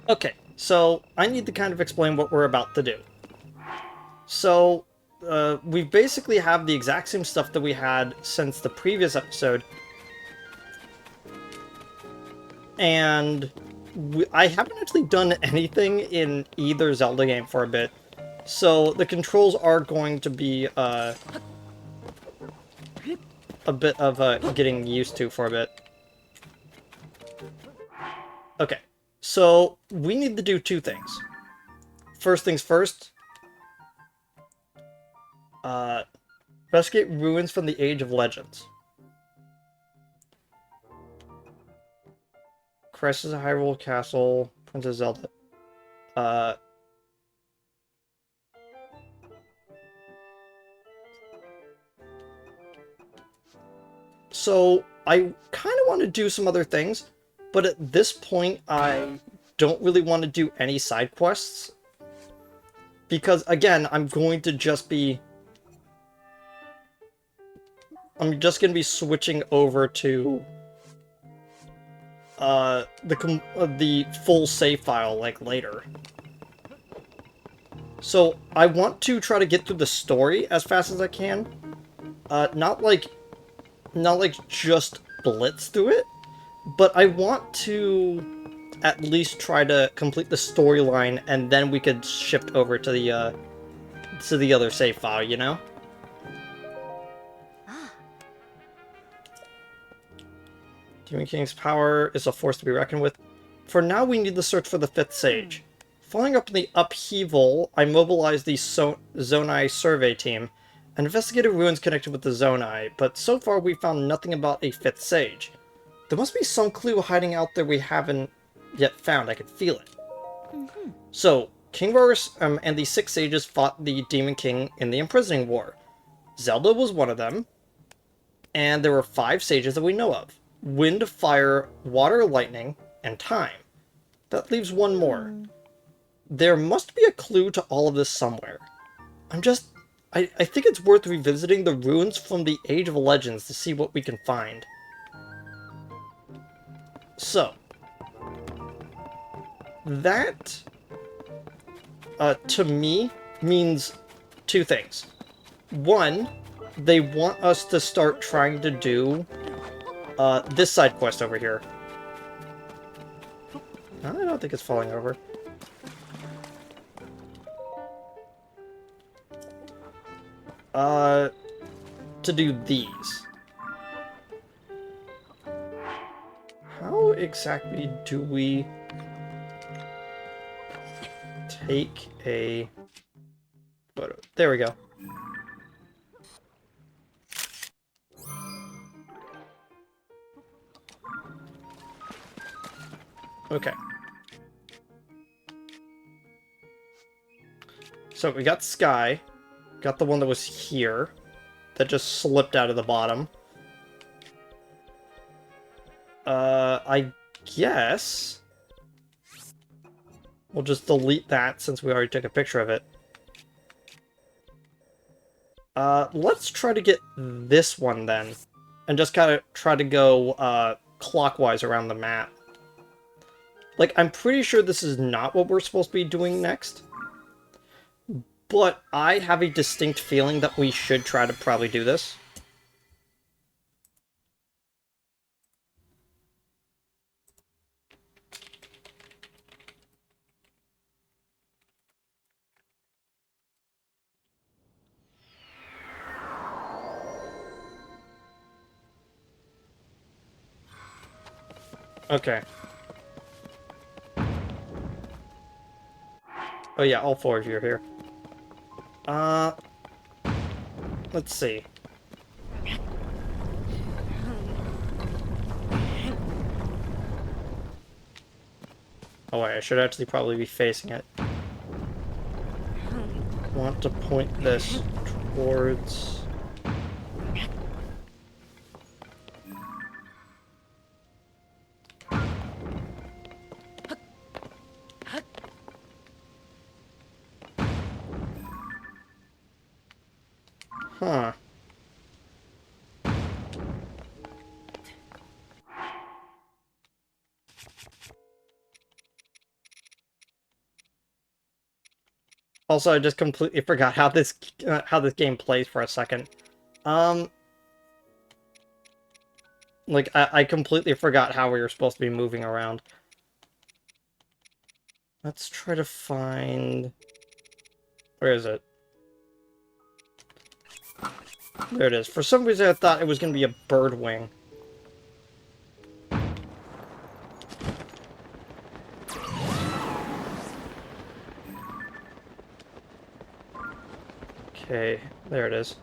Okay, so I need to kind of explain what we're about to do. So, we basically have the exact same stuff that we had since the previous episode, and I haven't actually done anything in either Zelda game for a bit, so the controls are going to be a bit of getting used to for a bit. Okay, so we need to do two things. First things first, uh, investigate ruins from the Age of Legends. Crisis at Hyrule Castle, Princess Zelda. Uh, so I kind of want to do some other things, but at this point I don't really want to do any side quests. Because again, I'm just going to be switching over to the full save file like later. So I want to try to get through the story as fast as I can. Not like just blitz through it, but I want to at least try to complete the storyline, and then we could shift over to the other save file, you know? Demon King's power is a force to be reckoned with. For now, we need to search for the fifth sage. Following up on the upheaval, I mobilized the Zonai survey team and investigated ruins connected with the Zonai, but so far we found nothing about a fifth sage. There must be some clue hiding out there we haven't yet found. I can feel it. So, King Varus and the six sages fought the Demon King in the Imprisoning War. Zelda was one of them, and there were five sages that we know of. Wind, fire, water, lightning, and time. That leaves one more. There must be a clue to all of this somewhere. I think it's worth revisiting the ruins from the Age of Legends to see what we can find. So, that, to me, means two things. One, they want us to start trying to do this side quest over here. I don't think it's falling over. To do these. How exactly do we take a photo? There we go. Okay. So we got Sky. Got the one that was here. That just slipped out of the bottom. I guess we'll just delete that since we already took a picture of it. Let's try to get this one then. And just kind of try to go, clockwise around the map. Like, I'm pretty sure this is not what we're supposed to be doing next. But I have a distinct feeling that we should try to probably do this. Okay. Oh yeah, all four of you are here. Let's see. Oh wait, I should actually probably be facing it. Want to point this towards... Huh. Also, I just completely forgot how this game plays for a second. Um, like, I completely forgot how we were supposed to be moving around. Let's try to find... Where is it? There it is. For some reason, I thought it was going to be a bird wing. Okay, there it is.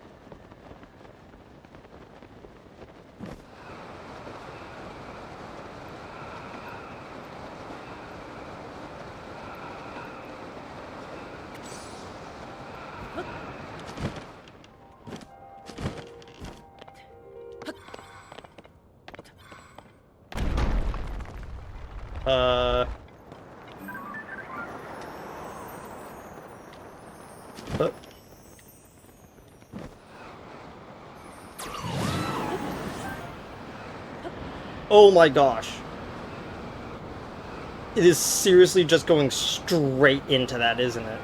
Uh... uh, Oh my gosh. It is seriously just going straight into that, isn't it?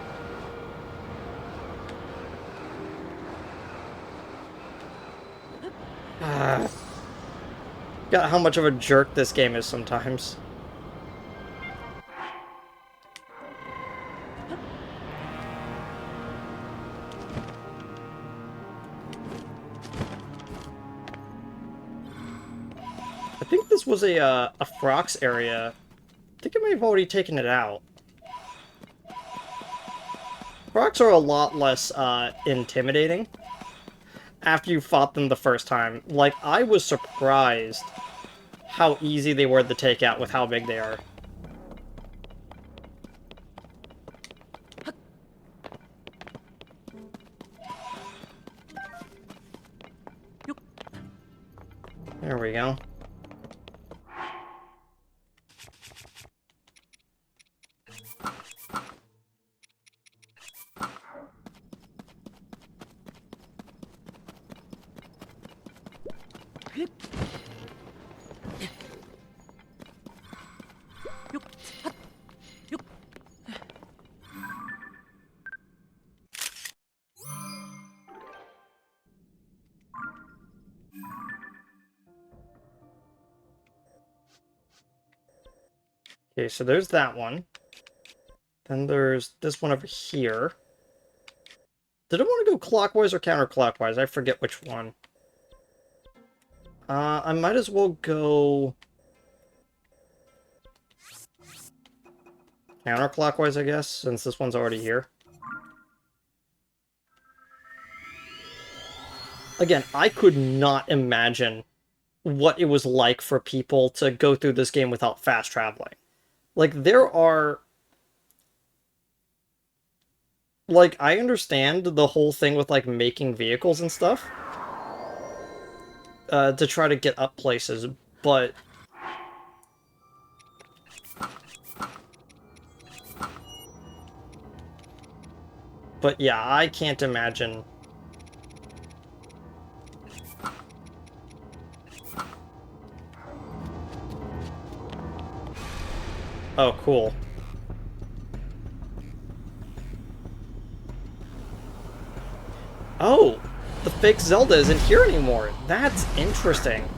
Ah. Got how much of a jerk this game is sometimes. I think this was a Frox area. I think I may have already taken it out. Frogs are a lot less intimidating after you fought them the first time. Like, I was surprised how easy they were to take out with how big they are. There we go. Okay, so there's that one. Then there's this one over here. Did I want to go clockwise or counterclockwise? I forget which one. I might as well go counterclockwise, I guess, since this one's already here. Again, I could not imagine what it was like for people to go through this game without fast traveling. Like, there are... Like, I understand the whole thing with, like, making vehicles and stuff. To try to get up places, but... But yeah, I can't imagine... Oh, cool. Oh! The fake Zelda isn't here anymore! That's interesting.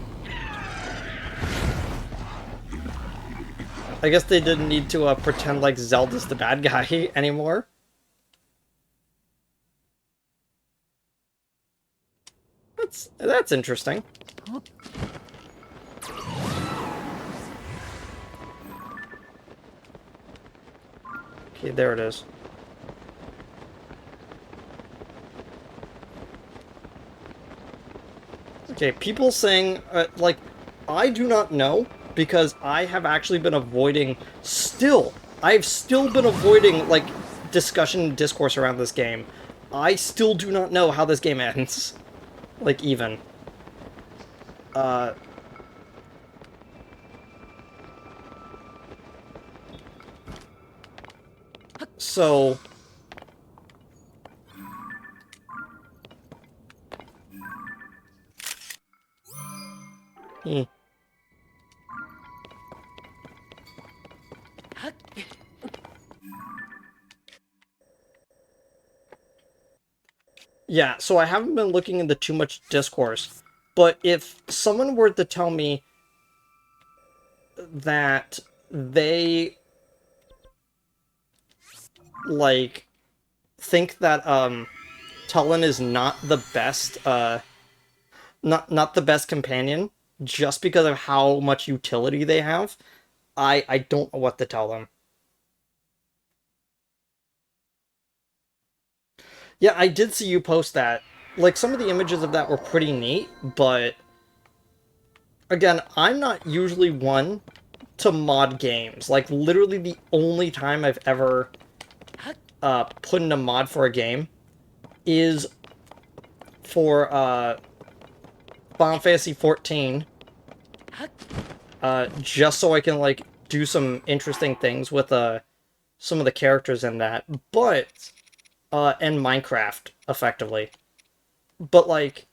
I guess they didn't need to pretend like Zelda's the bad guy anymore. That's interesting. Okay, there it is. Okay, people saying, like, I do not know, because I have actually been avoiding, I've still been avoiding, like, discussion and discourse around this game. I still do not know how this game ends. Like, even. So... Hmm. Yeah, so I haven't been looking into too much discourse, but if someone were to tell me that they, like, think that, Tullen is not the best, not the best companion, just because of how much utility they have, I don't know what to tell them. Yeah, I did see you post that. Like, some of the images of that were pretty neat, but again, I'm not usually one to mod games. Like, literally the only time I've ever put in a mod for a game is for Final Fantasy 14, just so I can, like, do some interesting things with some of the characters in that. But and Minecraft, effectively. But, like,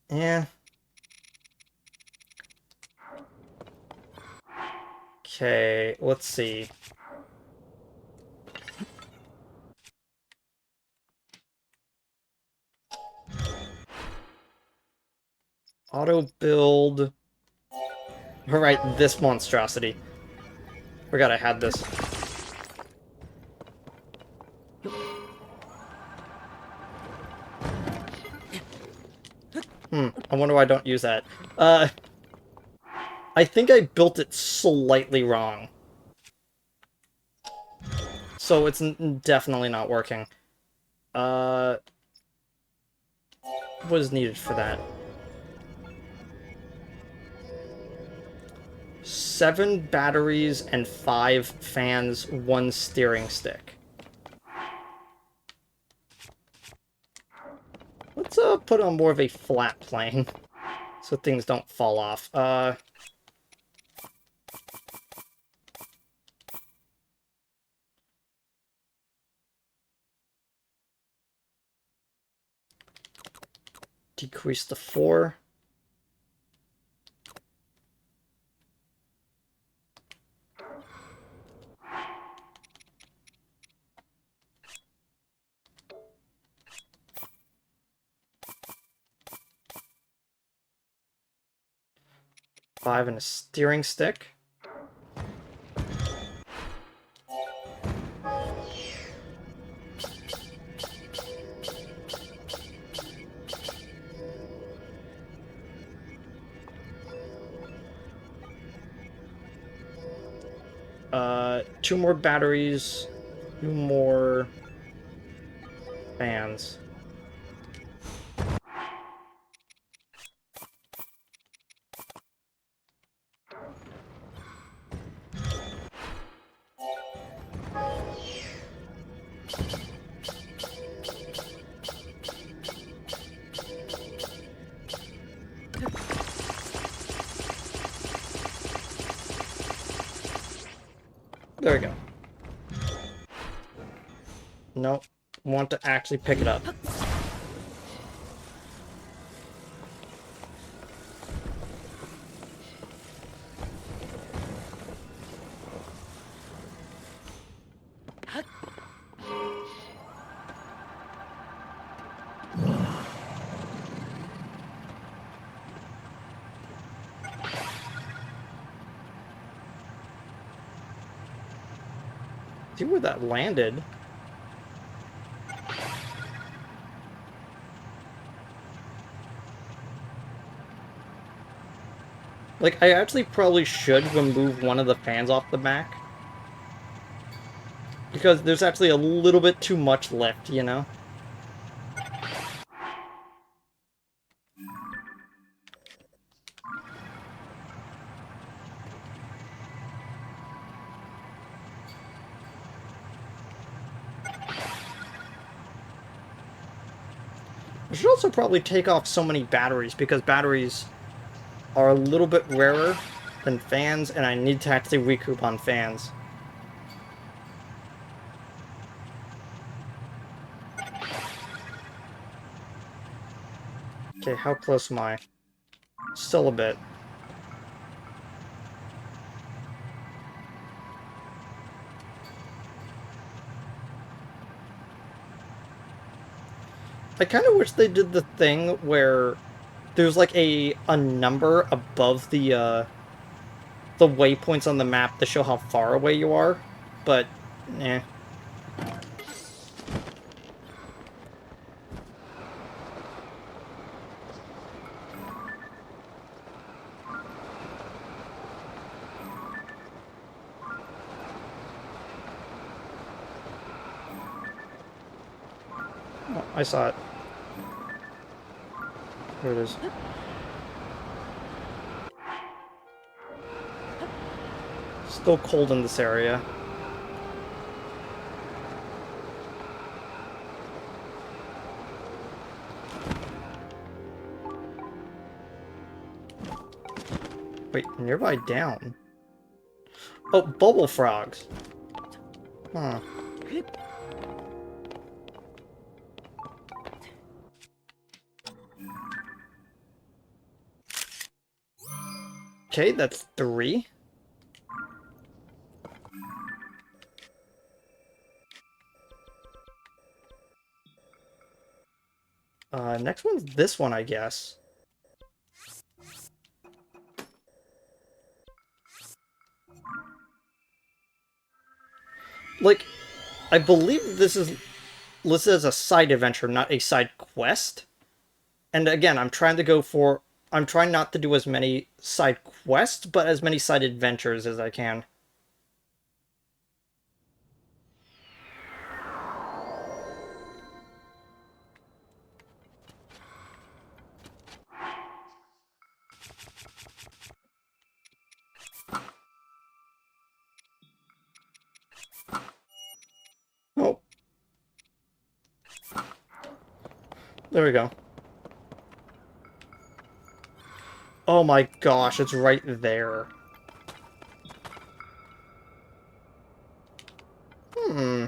yeah. Okay, let's see. Auto build. Alright, this monstrosity. Forgot I had this. I wonder why I don't use that. I think I built it slightly wrong. So it's definitely not working. Uh, what is needed for that? 7 batteries and 5 fans, 1 steering stick. Let's put on more of a flat plane so things don't fall off. Decrease to 4. Five and a steering stick. Two more batteries, 2 more fans. There we go. Nope. Want to actually pick it up. See where that landed. Like, I actually probably should remove one of the fans off the back. Because there's actually a little bit too much lift, you know? I should also probably take off so many batteries, because batteries are a little bit rarer than fans, and I need to actually recoup on fans. Okay, how close am I? Still a bit. I kind of wish they did the thing where there's like a number above the waypoints on the map to show how far away you are, but eh. Oh, I saw it. There it is. Still cold in this area. Wait, nearby down. Oh, bubble frogs. Huh. Okay, that's 3. Next one's this one, I guess. Like, I believe this is listed as a side adventure, not a side quest. And again, I'm trying not to do as many side quests, but as many side adventures as I can. Oh, there we go. Oh my gosh, it's right there. Hmm.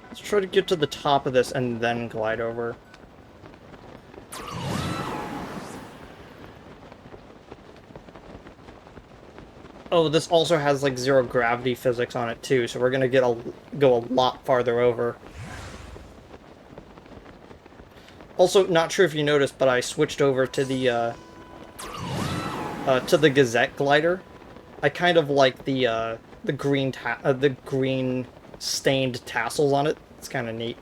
Let's try to get to the top of this and then glide over. Oh, this also has like zero gravity physics on it too, so we're gonna go a lot farther over. Also, not sure if you noticed, but I switched over to the Gazette glider. I kind of like the green stained tassels on it. It's kind of neat.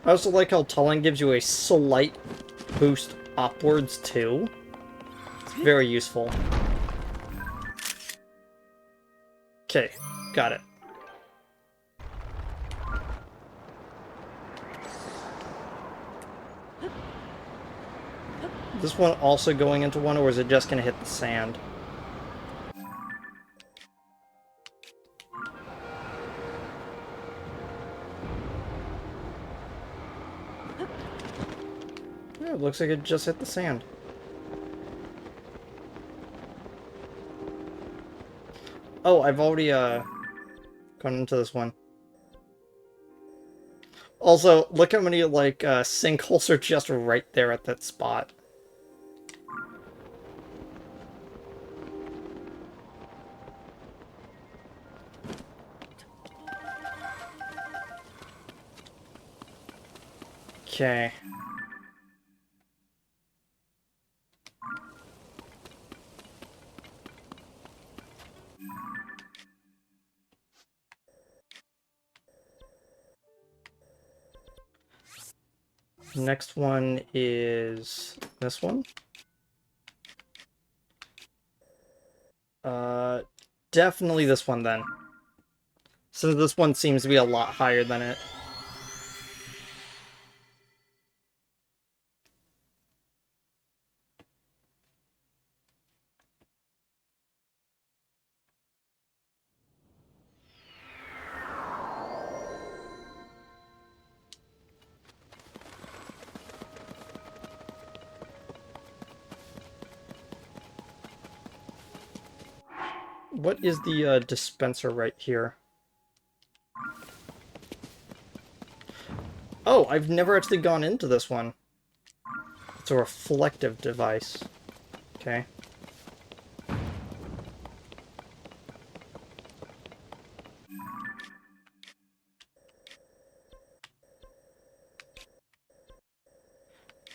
I also like how Tulling gives you a slight boost upwards too. It's very useful. Okay, got it. This one also going into one, or is it just gonna hit the sand? Yeah, it looks like it just hit the sand. Oh, I've already gone into this one. Also, look how many like sinkholes are just right there at that spot. Okay. Next one is this one. Uh, Definitely this one then. So this one seems to be a lot higher than it. What is the dispenser right here? Oh, I've never actually gone into this one. It's a reflective device. Okay.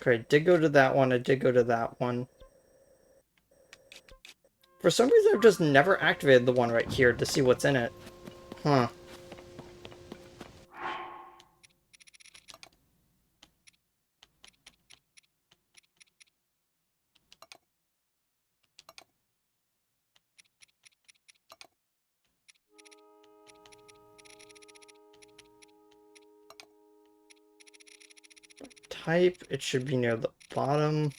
Okay, I did go to that one, I did go to that one. For some reason, I've just never activated the one right here to see what's in it. Huh. Type, it should be near the bottom.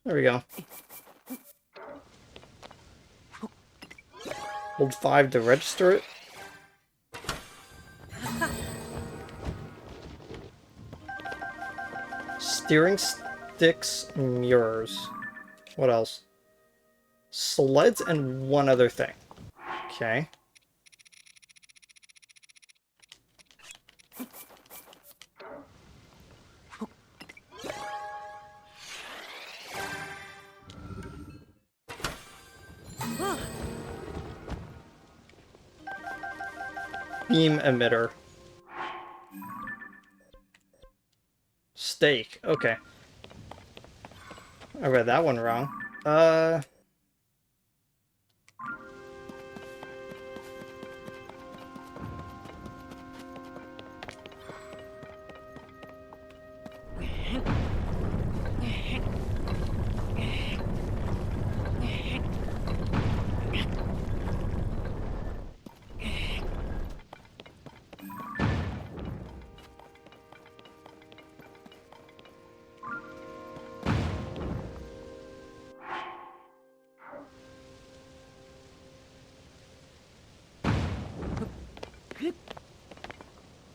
There we go. Hold 5 to register it. Steering sticks, mirrors. What else? Sleds and one other thing. Okay. Beam emitter. Stake. Okay. I read that one wrong.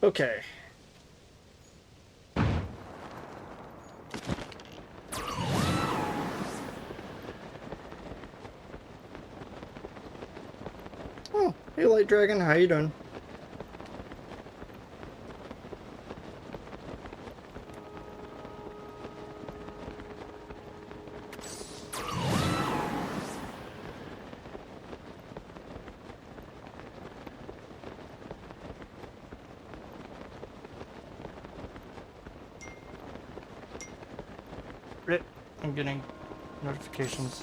Okay. Oh, hey Light Dragon, how you doing? Rip, I'm getting notifications.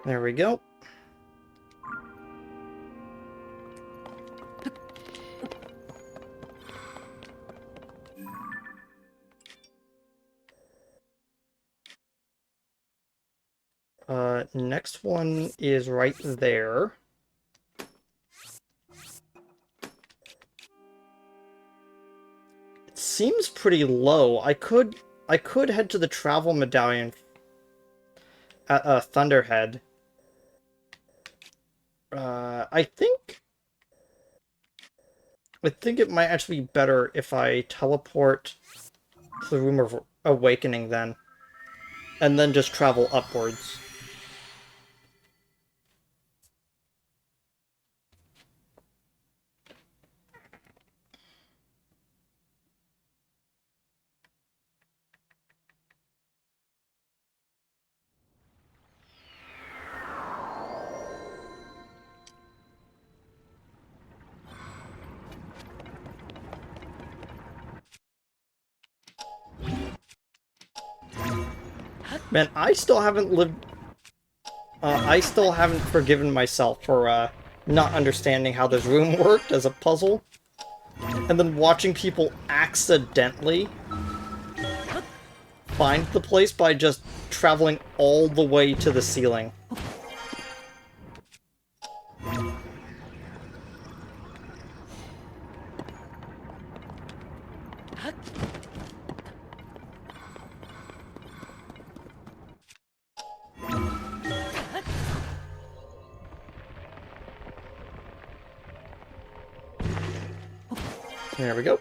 There we go. Next one is right there. It seems pretty low. I could head to the travel medallion at Thunderhead. I think it might actually be better if I teleport to the Room of Awakening then, and then just travel upwards. Man, I still haven't lived... I still haven't forgiven myself for, not understanding how this room worked as a puzzle. And then watching people accidentally find the place by just traveling all the way to the ceiling. There we go.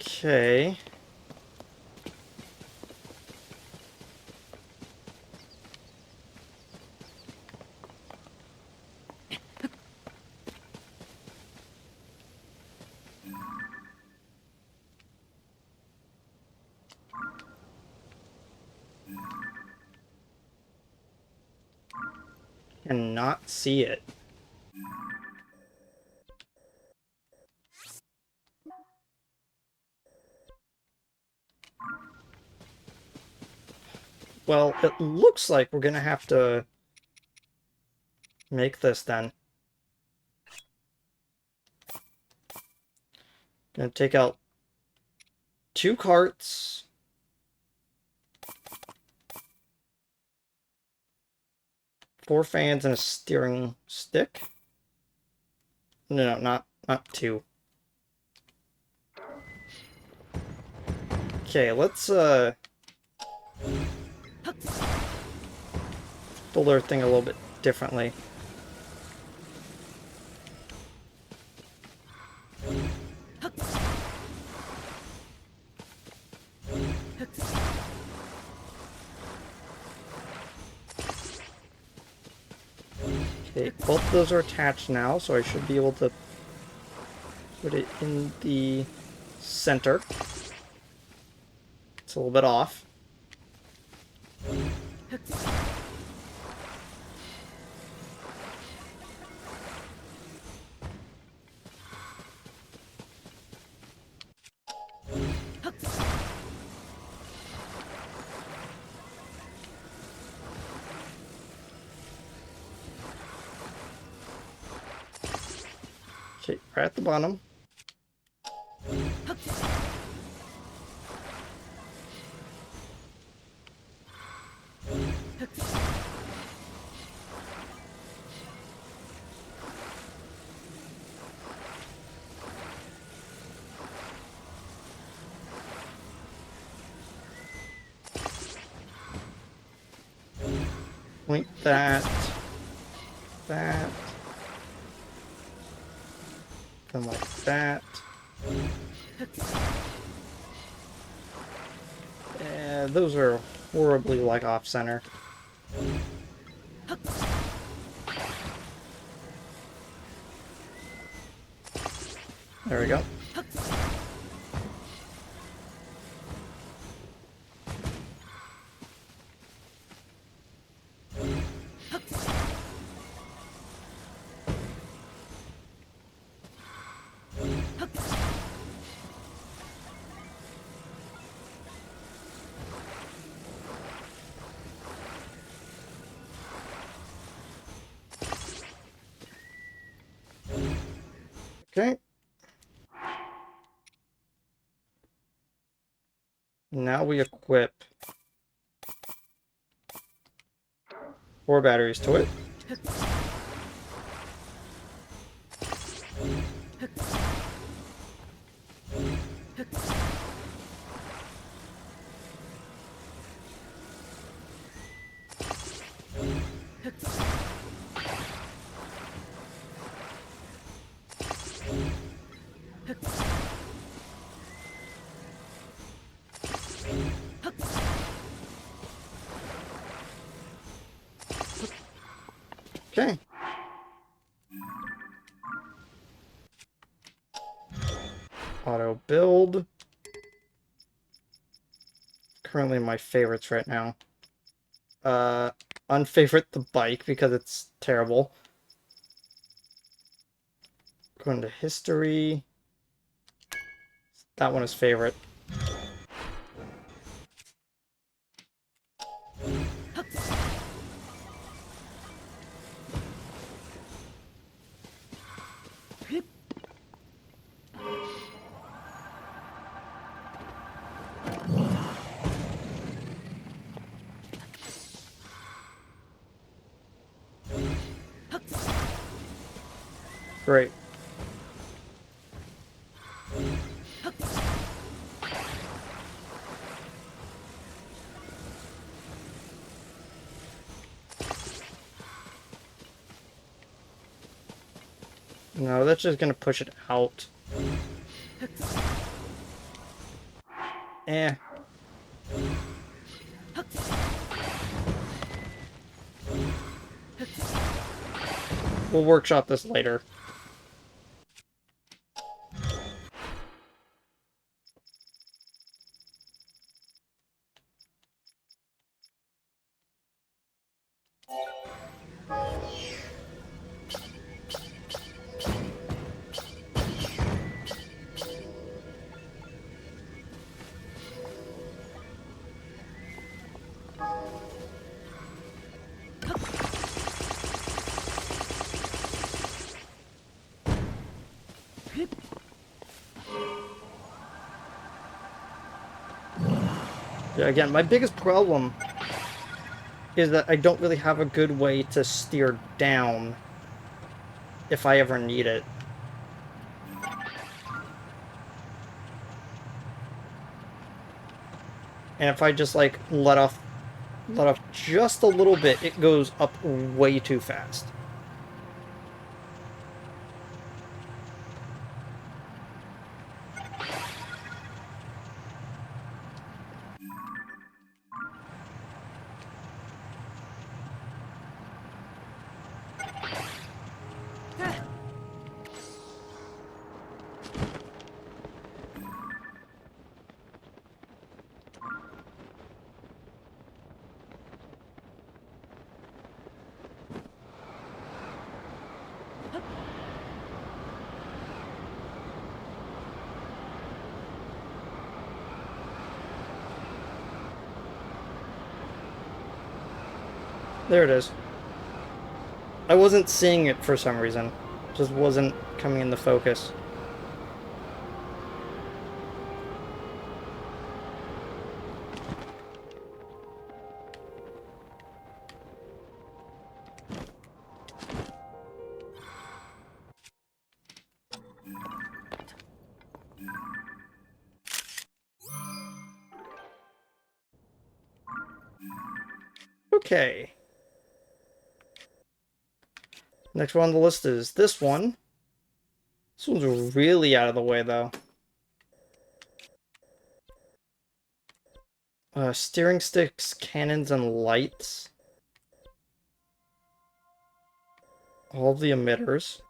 Okay. Cannot see it. Well, it looks like we're gonna have to make this then. Gonna take out 2 carts. 4 fans and a steering stick. No, not 2. Okay, let's build our thing a little bit differently. Okay, both of those are attached now, so I should be able to put it in the center. It's a little bit off. Okay, right at the bottom. Point that. That. Then like that. Those are horribly like off-center. There we go. Okay. Now we equip 4 batteries to it. Okay. Auto build. Currently my favorites right now. Unfavorite the bike because it's terrible. Going to history. That one is favorite. Great. No, that's just gonna push it out. Eh. We'll workshop this later. Yeah, again, my biggest problem is that I don't really have a good way to steer down if I ever need it. And if I just, like, let off just a little bit, it goes up way too fast. There it is. I wasn't seeing it for some reason. It just wasn't coming into focus. Okay. Next one on the list is this one. This one's really out of the way, though. Steering sticks, cannons, and lights. All of the emitters.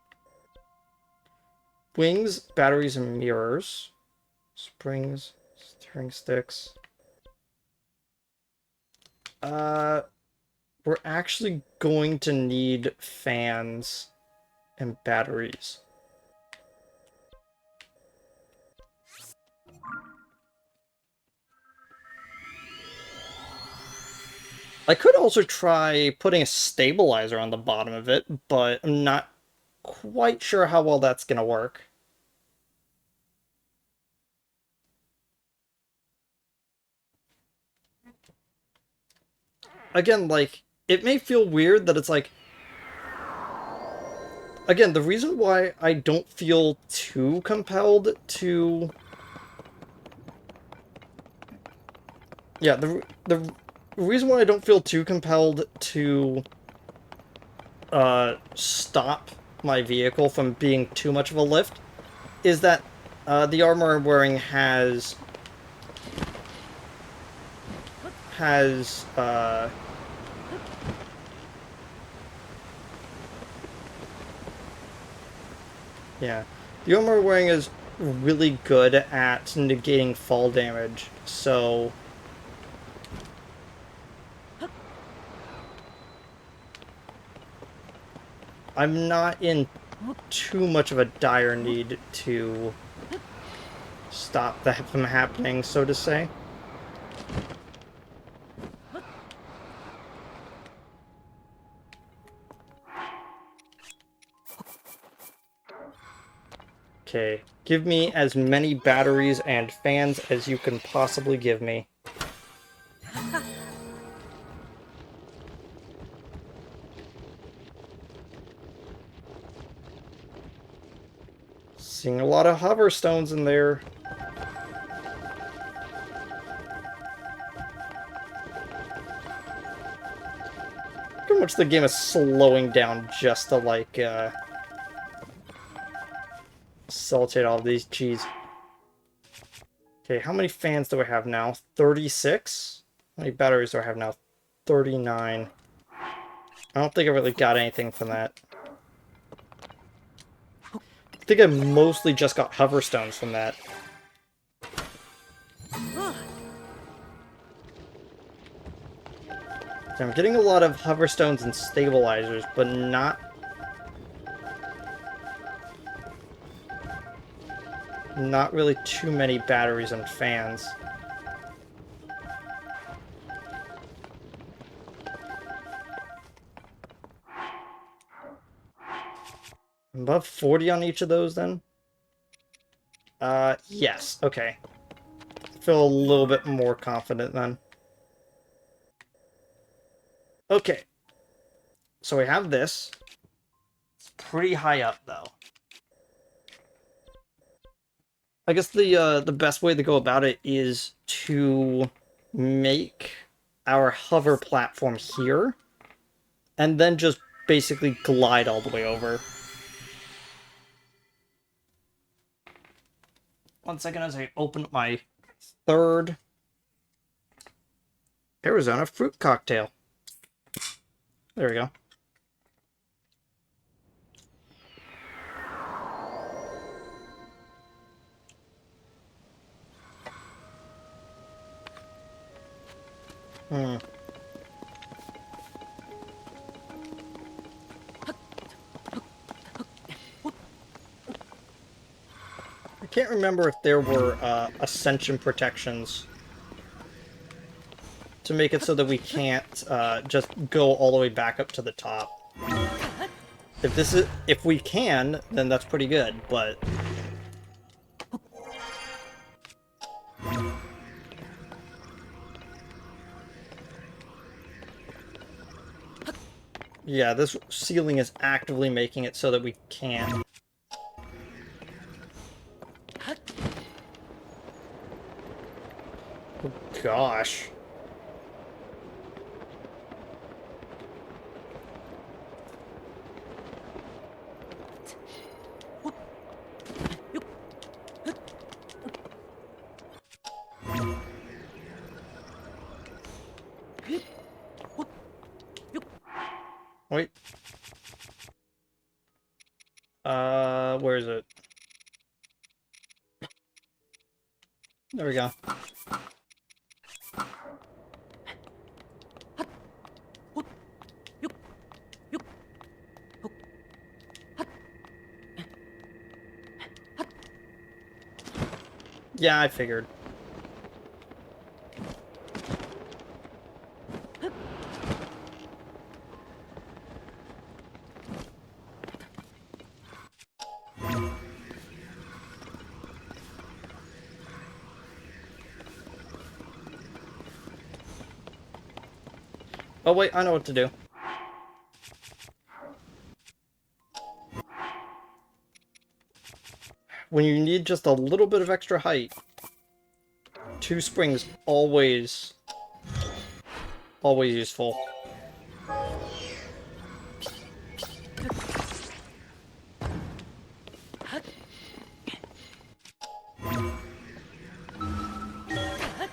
Wings, batteries, and mirrors. Springs, steering sticks. We're actually going to need fans and batteries. I could also try putting a stabilizer on the bottom of it, but I'm not quite sure how well that's gonna work. Again, like, it may feel weird that it's like... Again, the reason why I don't feel too compelled to... Yeah, the reason why I don't feel too compelled to stop my vehicle from being too much of a lift is that the armor I'm wearing has yeah, the armor I'm wearing is really good at negating fall damage, so I'm not in too much of a dire need to stop that from happening, so to say. Okay, give me as many batteries and fans as you can possibly give me. Seeing a lot of hover stones in there. How much the game is slowing down just to, like, Facilitate all of these. Jeez. Okay, how many fans do I have now? 36? How many batteries do I have now? 39. I don't think I really got anything from that. I think I mostly just got hover stones from that. I'm getting a lot of hover stones and stabilizers, but not really too many batteries and fans. Above 40 on each of those, then? Yes. Okay. I feel a little bit more confident, then. Okay. So we have this. It's pretty high up, though. I guess the best way to go about it is to make our hover platform here, and then just basically glide all the way over. One second as I open up my third Arizona fruit cocktail. There we go. I can't remember if there were ascension protections to make it so that we can't just go all the way back up to the top. If we can, then that's pretty good, but yeah, this ceiling is actively making it so that we can't. Oh, gosh. Wait. Where is it? There we go. Yeah, I figured. Oh wait, I know what to do. When you need just a little bit of extra height, 2 springs always useful.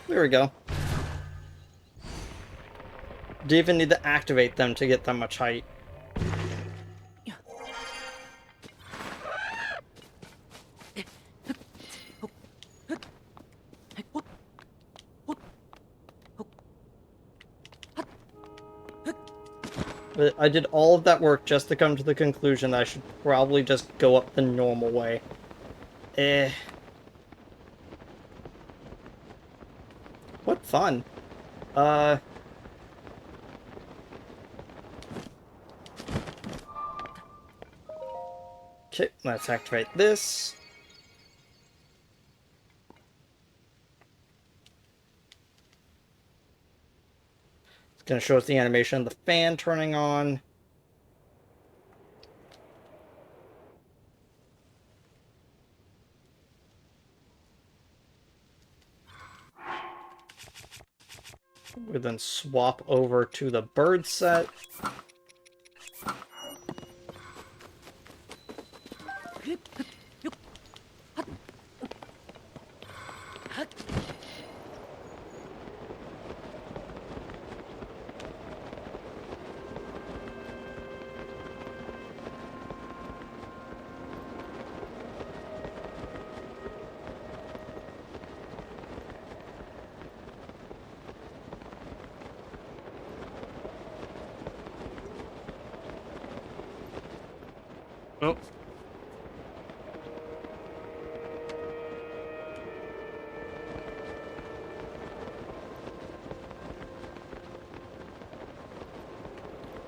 There we go. Do you even need to activate them to get that much height? But I did all of that work just to come to the conclusion that I should probably just go up the normal way. What fun. Okay, let's activate this. It's going to show us the animation of the fan turning on. We then swap over to the bird set. Oh.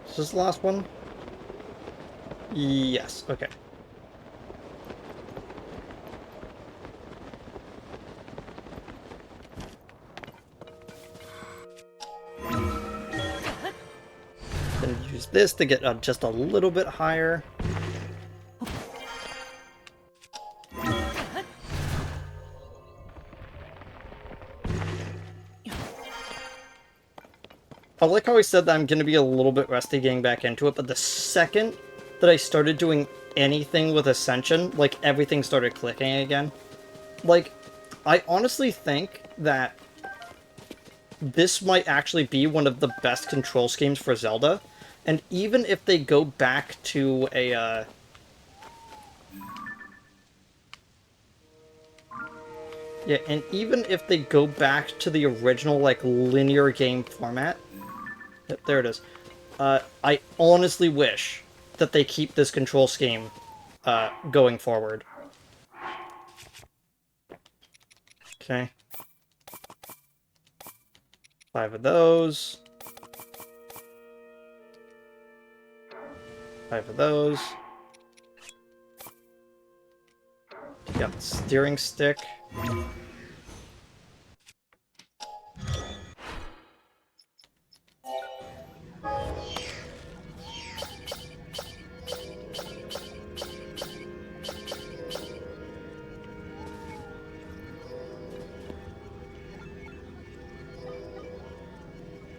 Is this the last one? Yes, okay. Then use this to get just a little bit higher. I like how I said that I'm going to be a little bit rusty getting back into it, but the second that I started doing anything with Ascension, like, everything started clicking again. Like, I honestly think that this might actually be one of the best control schemes for Zelda, and even if they go back to a, yeah, and even if they go back to the original, like, linear game format, there it is. I honestly wish that they keep this control scheme going forward. Okay. 5 of those. 5 of those. Got the steering stick.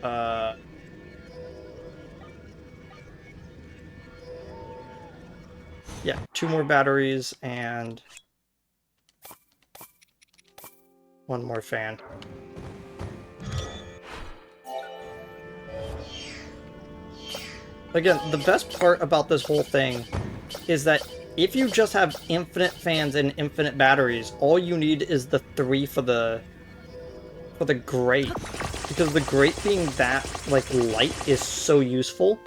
Uh, yeah, 2 more batteries and 1 more fan. Again, the best part about this whole thing is that if you just have infinite fans and infinite batteries, all you need is the 3 for the grate. Because the grate being that, like, light is so useful.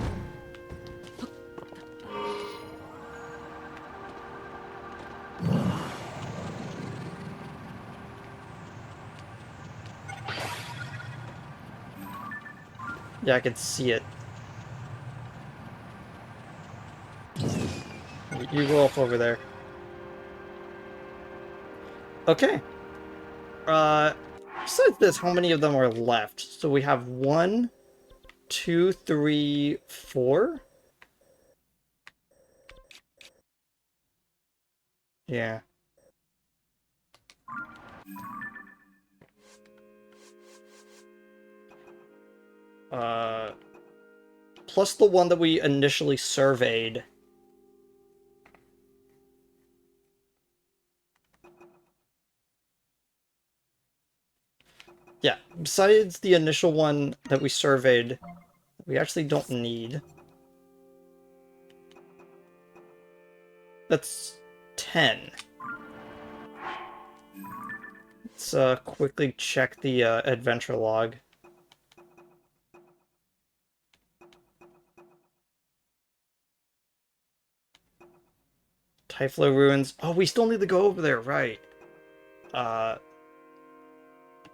Yeah, I can see it. You go off over there. Okay. Besides this, how many of them are left? So we have 1, 2, 3, 4? Yeah. Uh, plus the one that we initially surveyed. Yeah, besides the initial one that we surveyed, we actually don't need. That's 10. Let's quickly check the adventure log. Typhlo Ruins. Oh, we still need to go over there, right.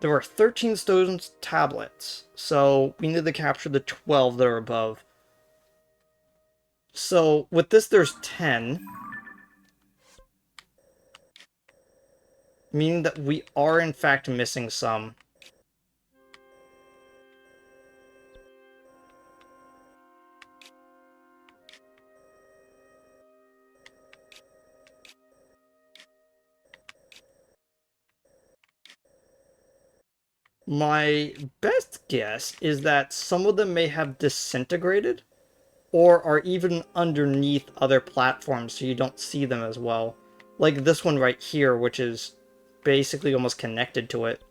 There were 13 stone tablets, so we need to capture the 12 that are above. So, with this, there's 10. Meaning that we are, in fact, missing some. My best guess is that some of them may have disintegrated, or are even underneath other platforms so you don't see them as well. Like this one right here, which is basically almost connected to it.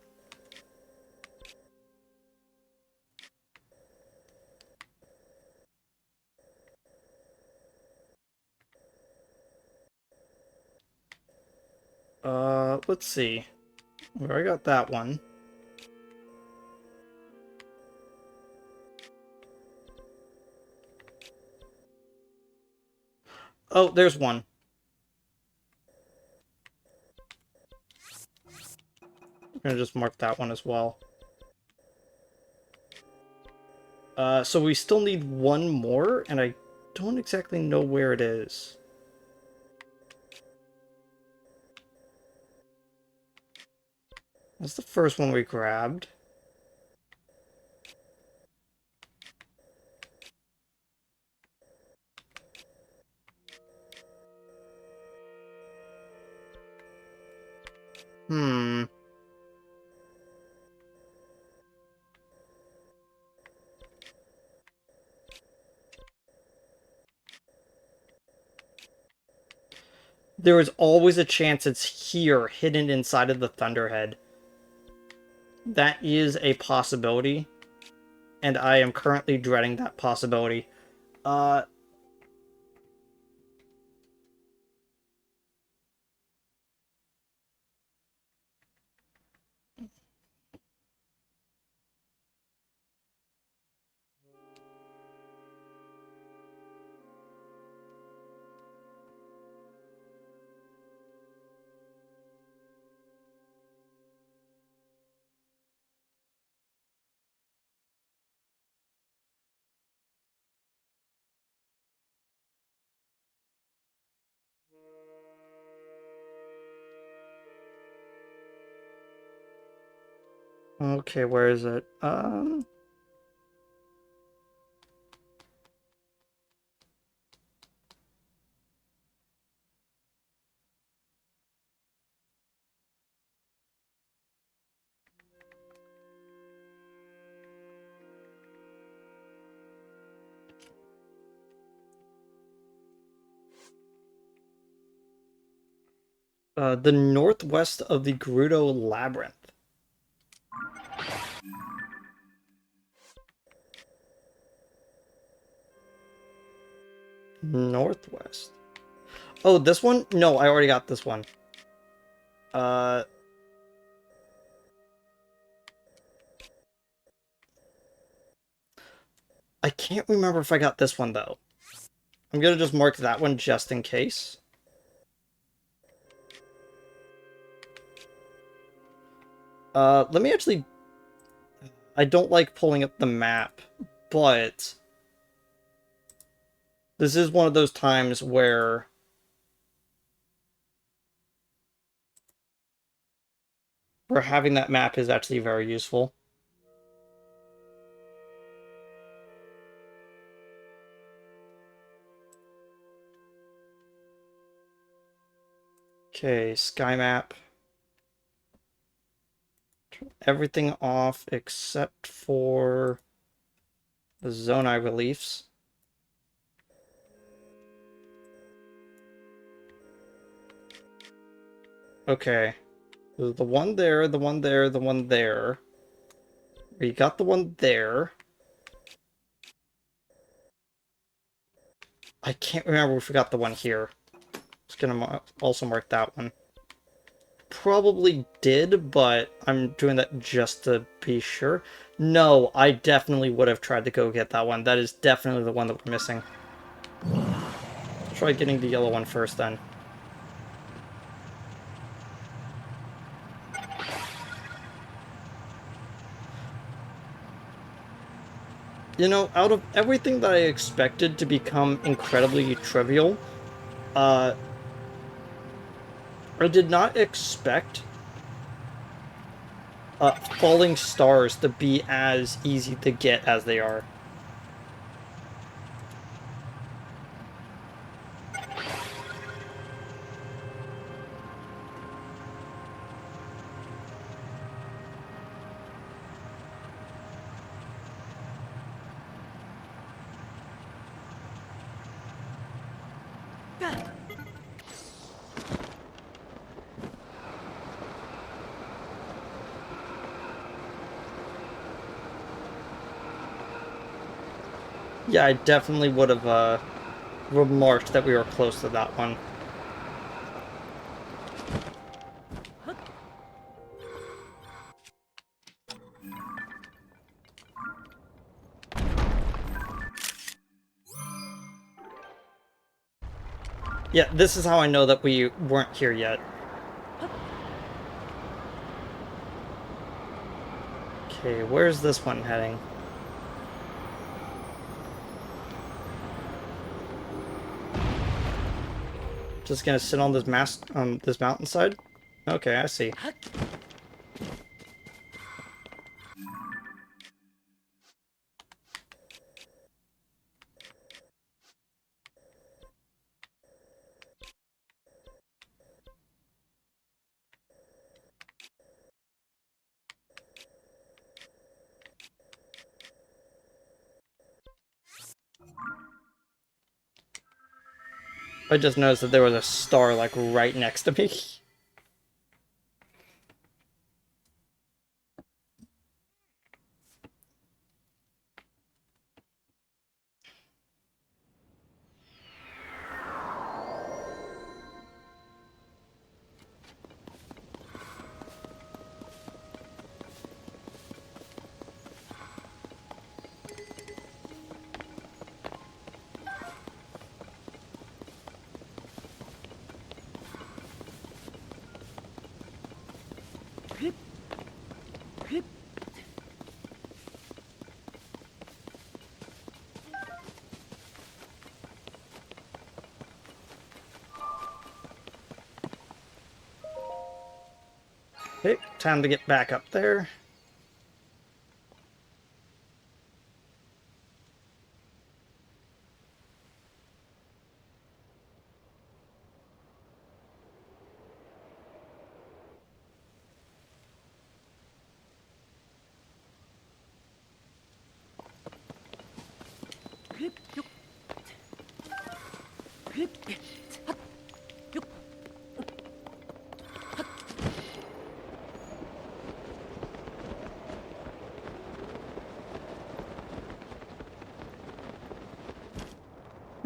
Let's see. We already got that one. Oh, there's one. I'm gonna just mark that one as well. So we still need one more, and I don't exactly know where it is. That's the first one we grabbed. Hmm. There is always a chance it's here, hidden inside of the Thunderhead. That is a possibility, and I am currently dreading that possibility. Uh, okay, where is it? The northwest of the Gerudo Labyrinth. Northwest. Oh, this one? No, I already got this one. Uh, I can't remember if I got this one, though. I'm gonna just mark that one just in case. Let me actually... I don't like pulling up the map, but... This is one of those times where... having that map is actually very useful. Okay, sky map. Turn everything off except for the Zonai reliefs. Okay. There's the one there, the one there, the one there. We got the one there. I can't remember if we got the one here. Just gonna also mark that one. Probably did, but I'm doing that just to be sure. No, I definitely would have tried to go get that one. That is definitely the one that we're missing. Try getting the yellow one first, then. You know, out of everything that I expected to become incredibly trivial, I did not expect falling stars to be as easy to get as they are. Yeah, I definitely would have remarked that we were close to that one. Yeah, this is how I know that we weren't here yet. Okay, where's this one heading? Just gonna sit on this this mountainside? Okay, I see. I just noticed that there was a star, like, right next to me. Okay, time to get back up there.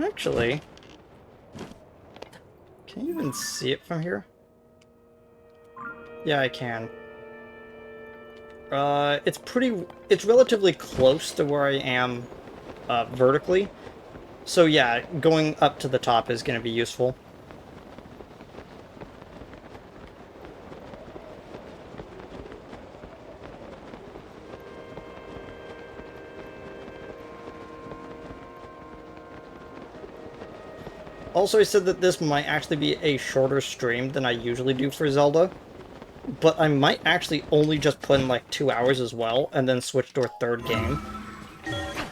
Actually, can you even see it from here? Yeah, I can. It's relatively close to where I am vertically. So yeah, going up to the top is going to be useful. Also, I said that this might actually be a shorter stream than I usually do for Zelda, but I might actually only just put in like 2 hours as well, and then switch to a third game.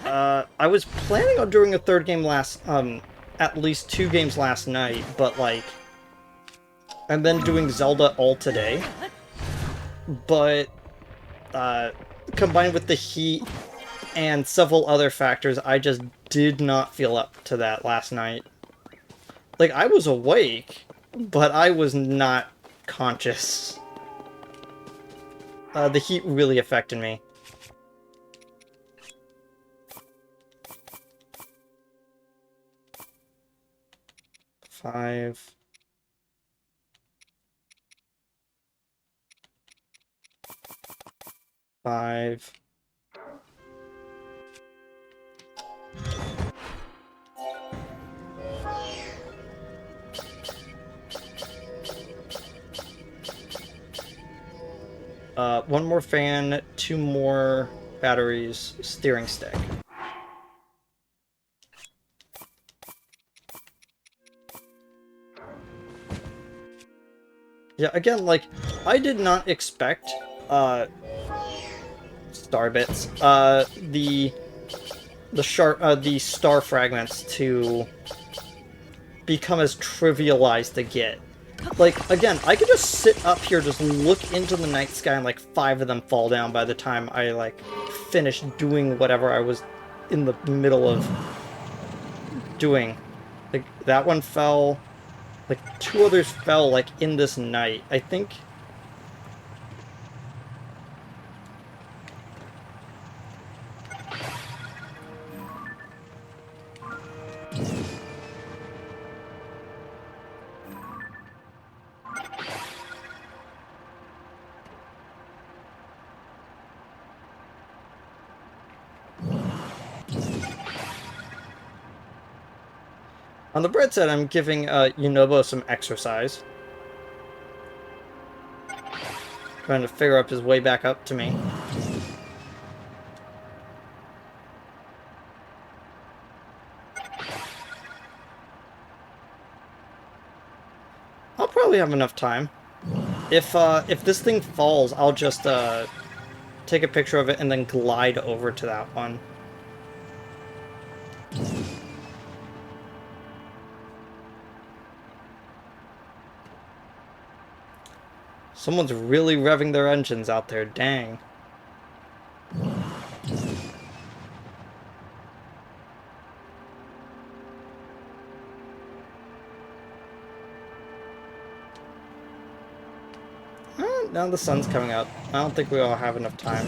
I was planning on doing a third game at least 2 games last night, but like, and then doing Zelda all today. But, uh, combined with the heat and several other factors, I just did not feel up to that last night. Like, I was awake, but I was not conscious. The heat really affected me. Five. Five. One more fan, 2 more batteries, steering stick. Yeah, again, like, I did not expect, star bits, the star fragments to become as trivialized to get. Like, again, I could just sit up here, just look into the night sky, and like 5 of them fall down by the time I like finish doing whatever I was in the middle of doing. Like, that one fell, like 2 others fell like in this night. I think. On the bright side, I'm giving Yunobo some exercise. Trying to figure out his way back up to me. I'll probably have enough time. If this thing falls, I'll just take a picture of it and then glide over to that one. Someone's really revving their engines out there, dang. Now the sun's coming up. I don't think we all have enough time.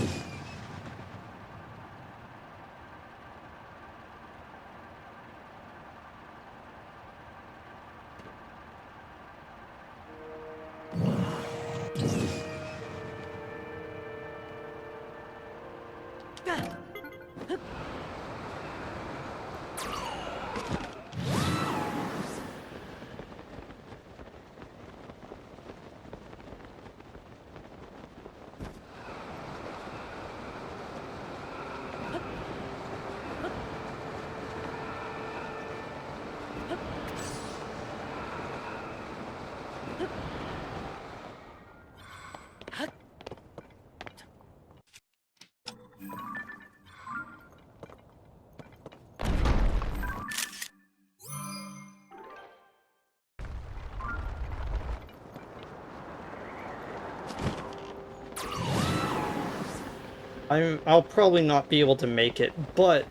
I'll probably not be able to make it, but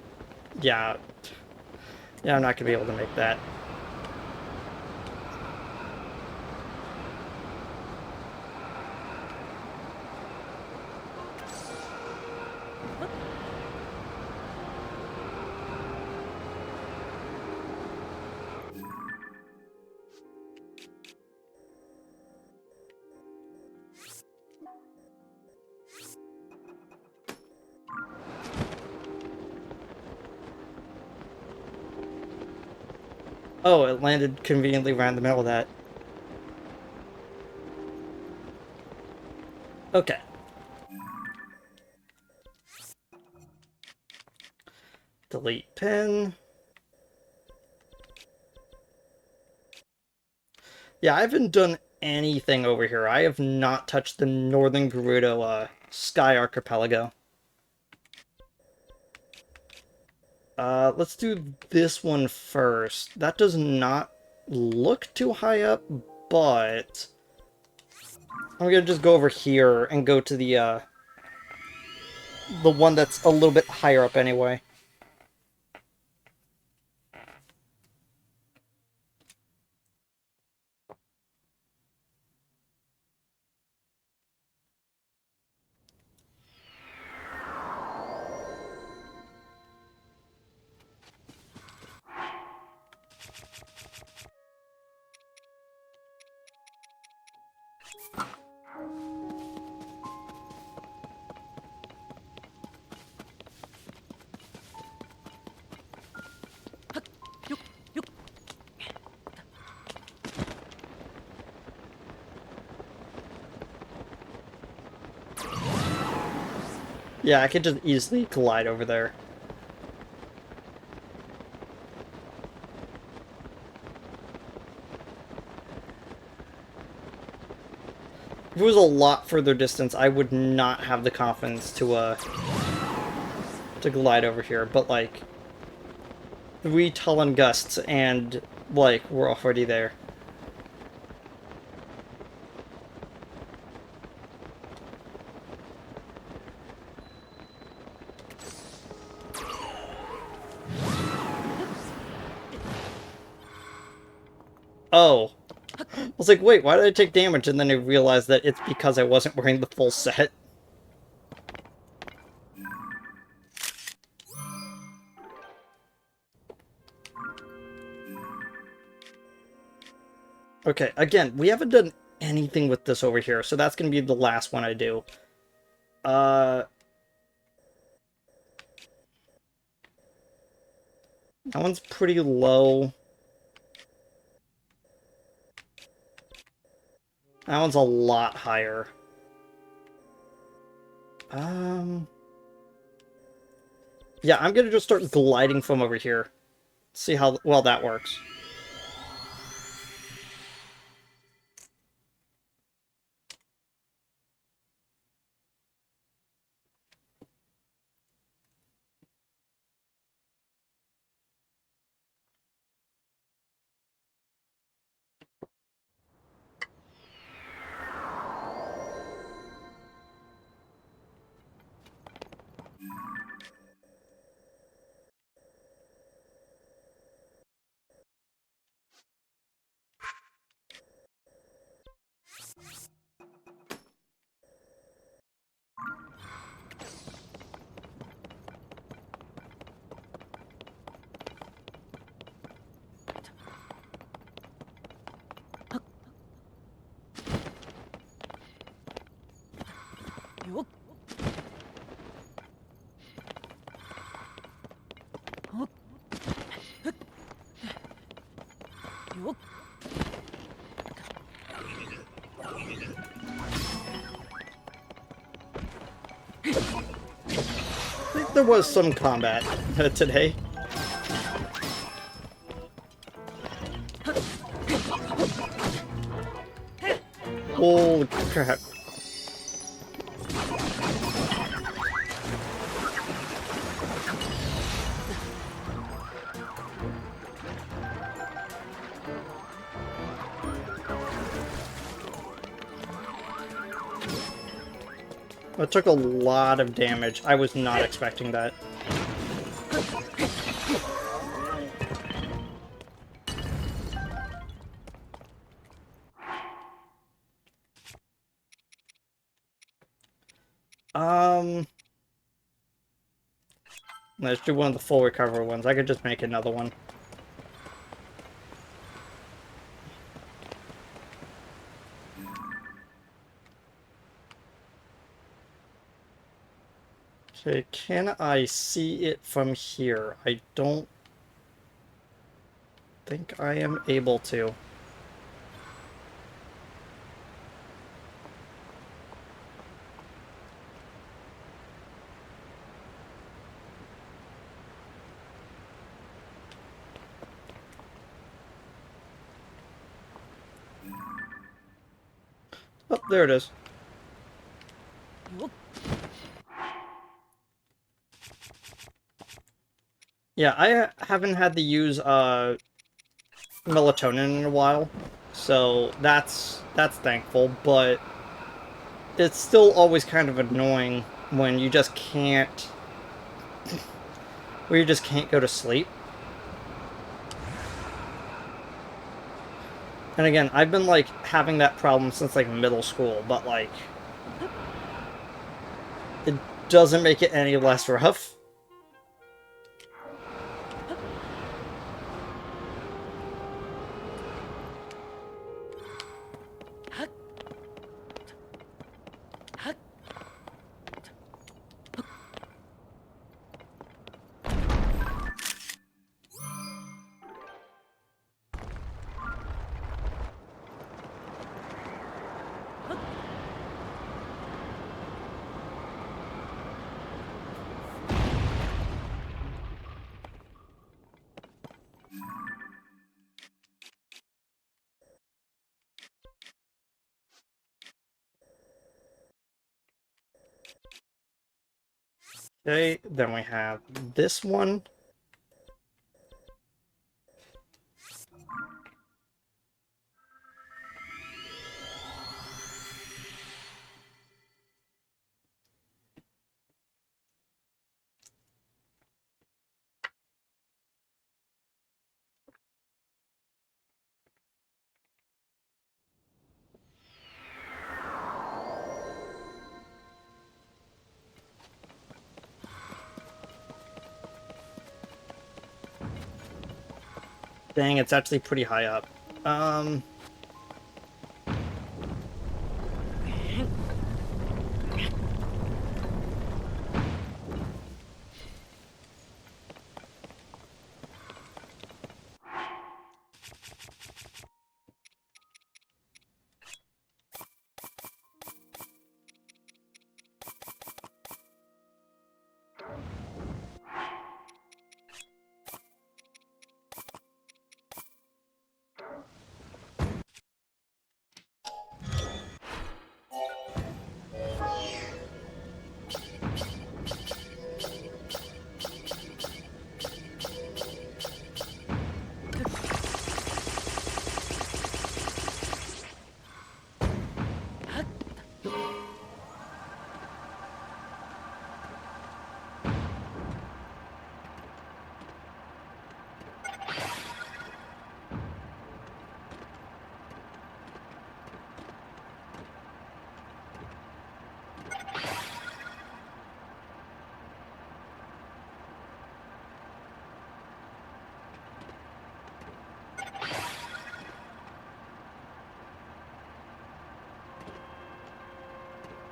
yeah. Yeah, I'm not gonna be able to make that. Oh, it landed conveniently right in the middle of that. Okay. Delete pin. Yeah, I haven't done anything over here. I have not touched the Northern Gerudo Sky Archipelago. Let's do this one first. That does not look too high up, but I'm gonna just go over here and go to the one that's a little bit higher up anyway. Yeah, I could just easily glide over there. If it was a lot further distance, I would not have the confidence to glide over here, but like 3 gusts and like we're already there. Oh. I was like, wait, why did I take damage? And then I realized that it's because I wasn't wearing the full set. Okay, again, we haven't done anything with this over here, so that's going to be the last one I do. That one's pretty low. That one's a lot higher. Yeah, I'm gonna just start gliding from over here. See how well that works. I think there was some combat today. Holy crap. That took a lot of damage. I was not expecting that. Let's do one of the full recovery ones. I could just make another one. Okay, can I see it from here? I don't think I am able to. Oh, there it is. Yeah, I haven't had to use melatonin in a while, so that's thankful, but it's still always kind of annoying when you just can't where you just can't go to sleep. And again, I've been like having that problem since like middle school, but like it doesn't make it any less rough. Okay, then we have this one. Dang, it's actually pretty high up.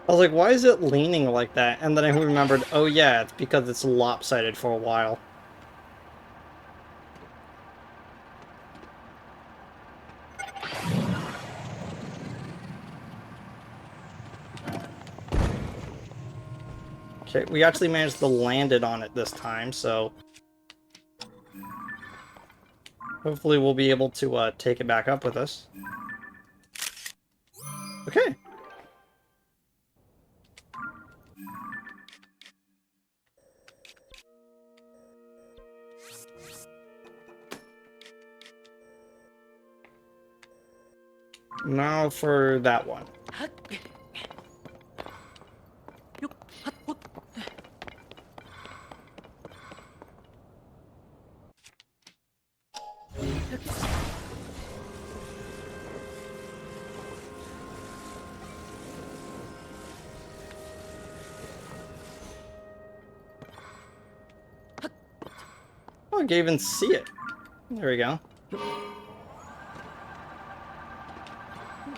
I was like, why is it leaning like that? And then I remembered, oh yeah, it's because it's lopsided for a while. Okay, we actually managed to land it on it this time, so hopefully we'll be able to take it back up with us. Okay. Now for that one. Oh, I can even see it. There we go.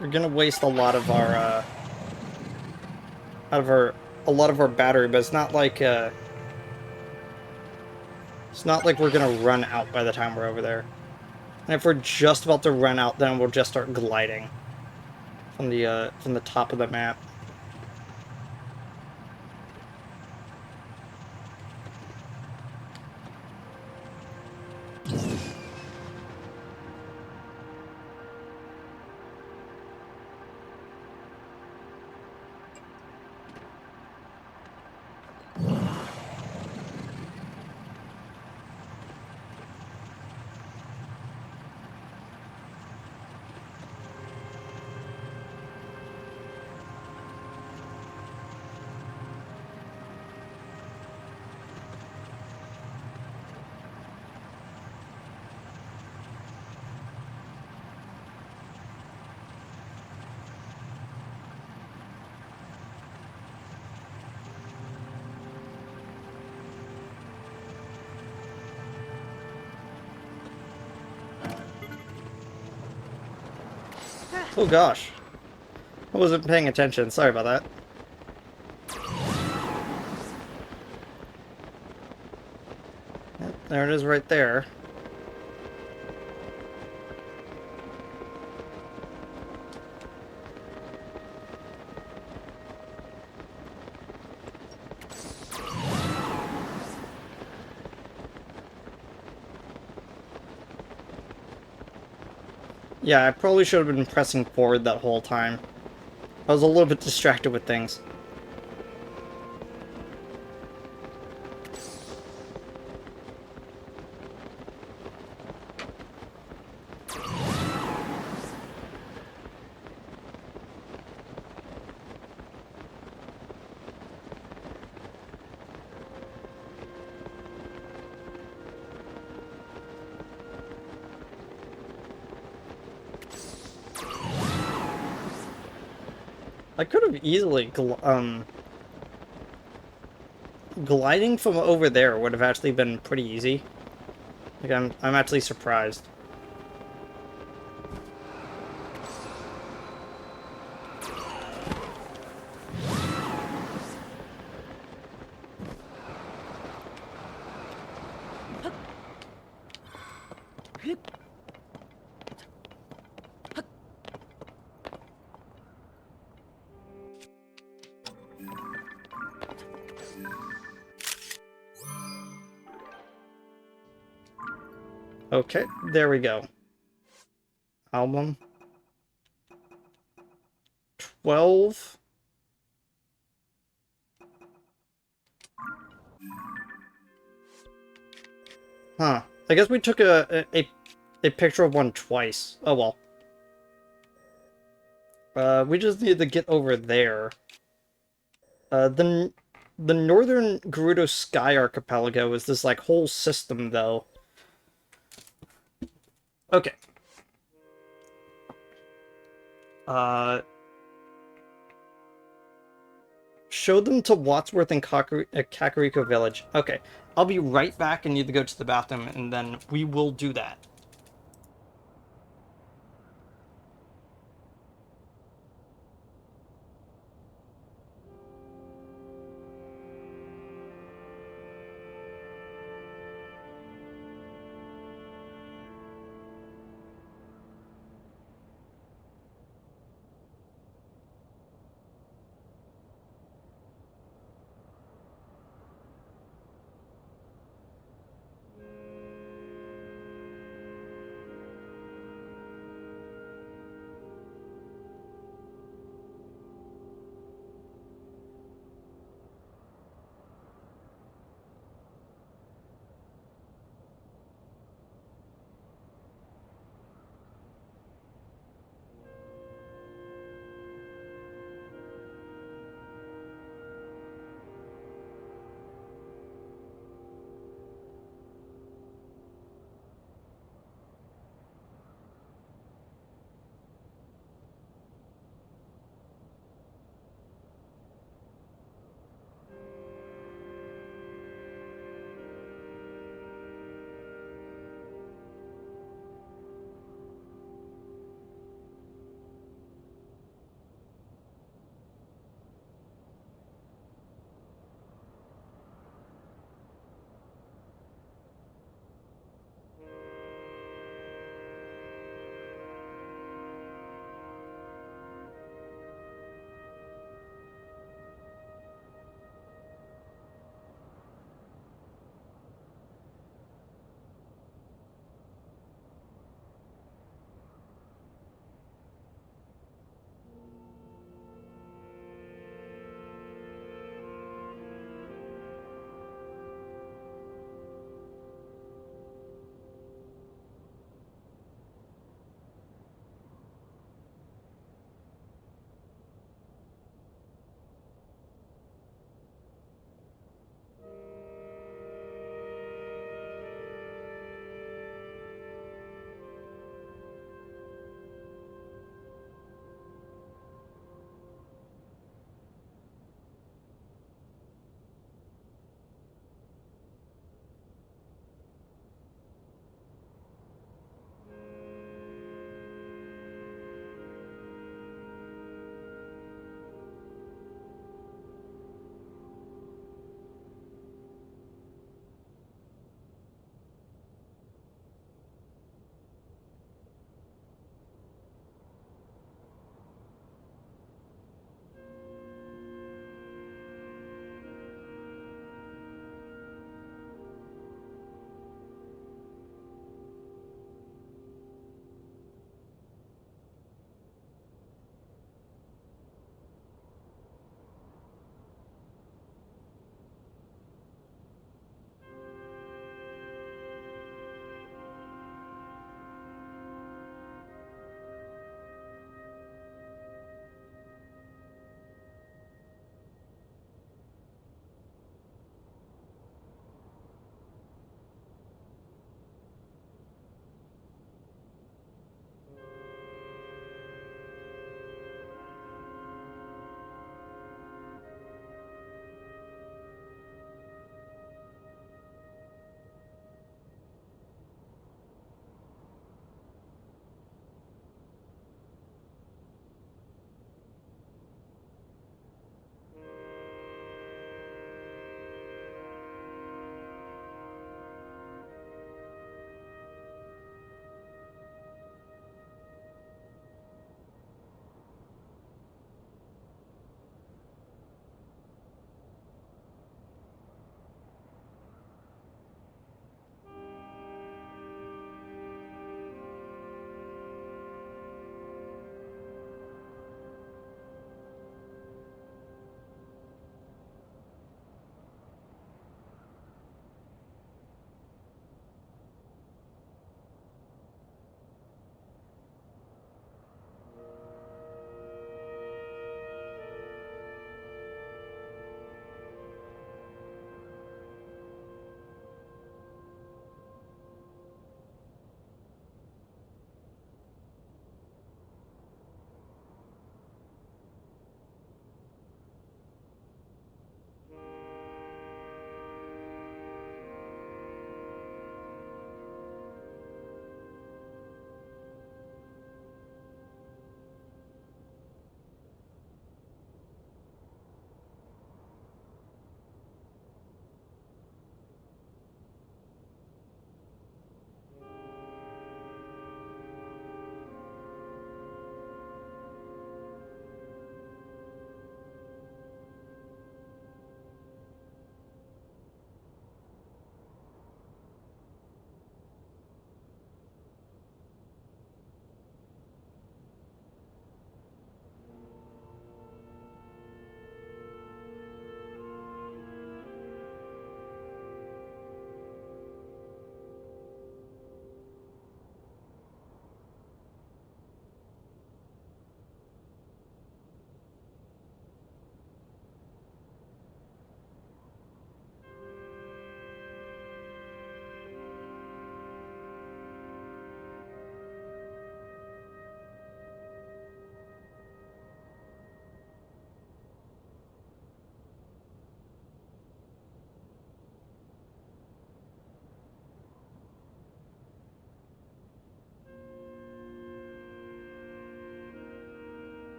We're gonna waste a lot of our, a lot of our battery, but it's not like we're gonna run out by the time we're over there. And if we're just about to run out, then we'll just start gliding from the top of the map. Oh gosh. I wasn't paying attention. Sorry about that. Yep, there it is right there. Yeah, I probably should have been pressing forward that whole time. I was a little bit distracted with things. I could have easily, gliding from over there would have actually been pretty easy. Like, I'm actually surprised. Okay, there we go. Album 12. Huh. I guess we took a picture of one twice. Oh well. We just need to get over there. The northern Gerudo Sky Archipelago is this, like, whole system, though. Okay. Show them to Wadsworth and Kakariko Village. Okay. I'll be right back and need to go to the bathroom, and then we will do that.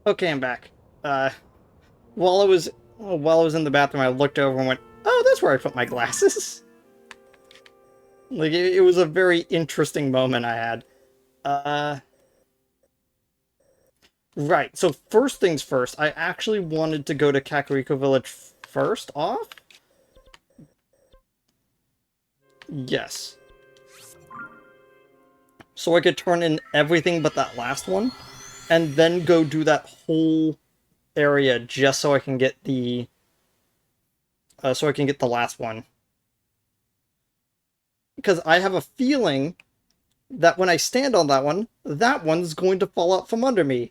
Okay, I'm back. Uh, while I was in the bathroom, I looked over and went, "Oh, that's where I put my glasses." Like it was a very interesting moment I had. Uh, right. So first things first, I actually wanted to go to Kakariko Village first off. Yes. So I could turn in everything but that last one, and then go do that whole area just so I can get the last one. Because I have a feeling that when I stand on that one's going to fall out from under me.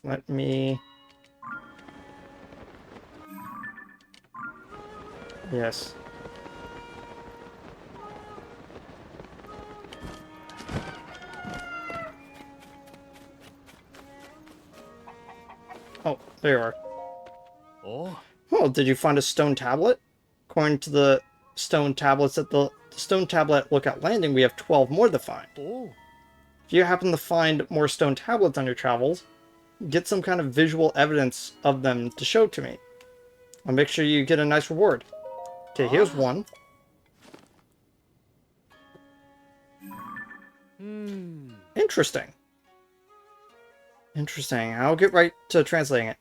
Let me... Yes. Oh, there you are. Oh. Oh, did you find a stone tablet? According to the stone tablets at the stone tablet at Lookout Landing, we have 12 more to find. Oh. If you happen to find more stone tablets on your travels, get some kind of visual evidence of them to show to me. I'll make sure you get a nice reward. Okay, here's one. Interesting. Interesting. I'll get right to translating it.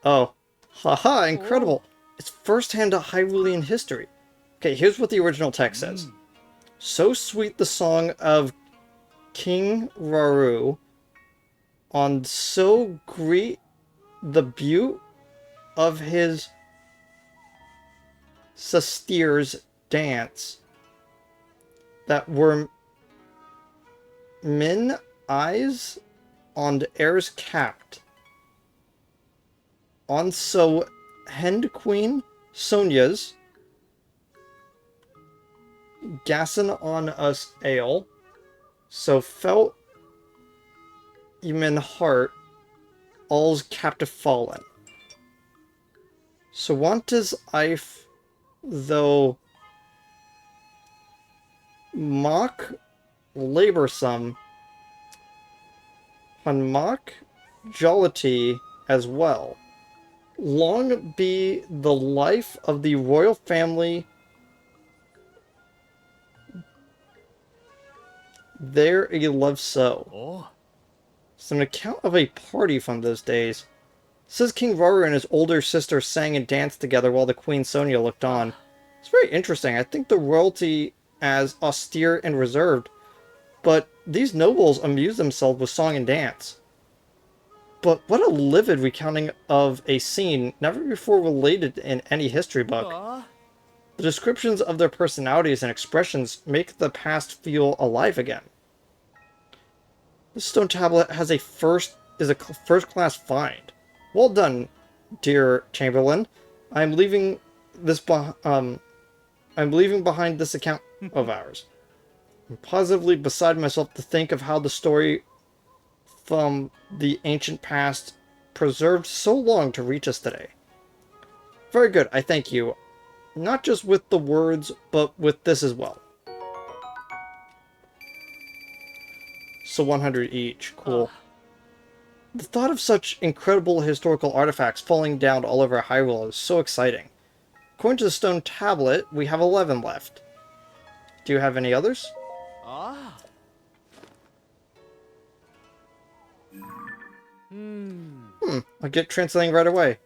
Oh. Haha, incredible. It's first-hand Hyrulean history. Okay, here's what the original text says. So sweet the song of King Raru, on so great the beaut of his Sasteer's dance, that were min eyes on airs capped, on so Hend Queen Sonia's gassen on us ale, so felt Emin heart all's captive fallen. So want is Ife, though mock laborsome, on mock jollity as well. Long be the life of the royal family there a love so. Oh. It's an account of a party from those days. Says King Raru and his older sister sang and danced together while the Queen Sonia looked on. It's very interesting. I think the royalty as austere and reserved, but these nobles amuse themselves with song and dance. But what a livid recounting of a scene never before related in any history book. The descriptions of their personalities and expressions make the past feel alive again. This stone tablet is a first-class find. Well done, dear Chamberlain. I'm leaving I'm leaving behind this account of ours. I'm positively beside myself to think of how the story from the ancient past preserved so long to reach us today. Very good, I thank you. Not just with the words, but with this as well. So 100 each. Cool. The thought of such incredible historical artifacts falling down all over Hyrule is so exciting. According to the stone tablet, we have 11 left. Do you have any others? I'll get translating right away.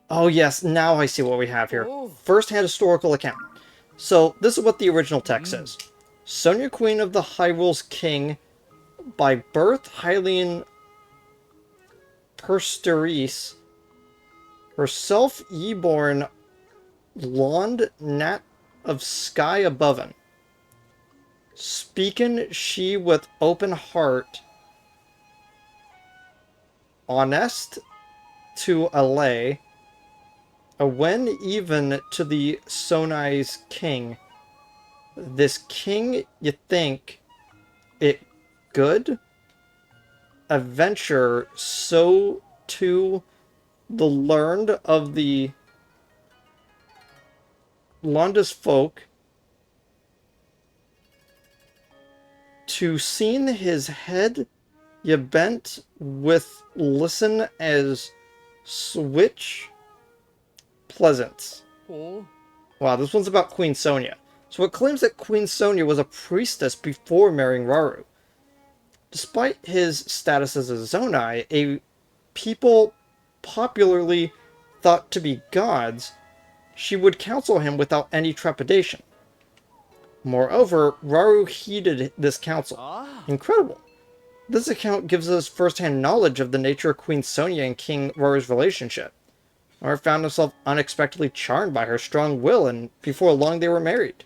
Oh yes, now I see what we have here. First-hand historical account. So, this is what the original text says. Sonia, Queen of the Hyrule's King, by birth Hylian Persteris, herself ye-born Lond Nat of Sky aboven. Speaking she with open heart, honest to allay, when even to the Sonai's king. This king, you think it good? Adventure so to the learned of the Lotus folk to seen his head ye bent with listen as switch pleasance. お Wow, this one's about Queen Sonia. So it claims that Queen Sonia was a priestess before marrying Rauru. Despite his status as a Zonai, a people popularly thought to be gods, she would counsel him without any trepidation. Moreover, Rauru heeded this counsel. あ Incredible. This account gives us first-hand knowledge of the nature of Queen Sonia and King Raru's relationship. Rauru found himself unexpectedly charmed by her strong will, and before long they were married.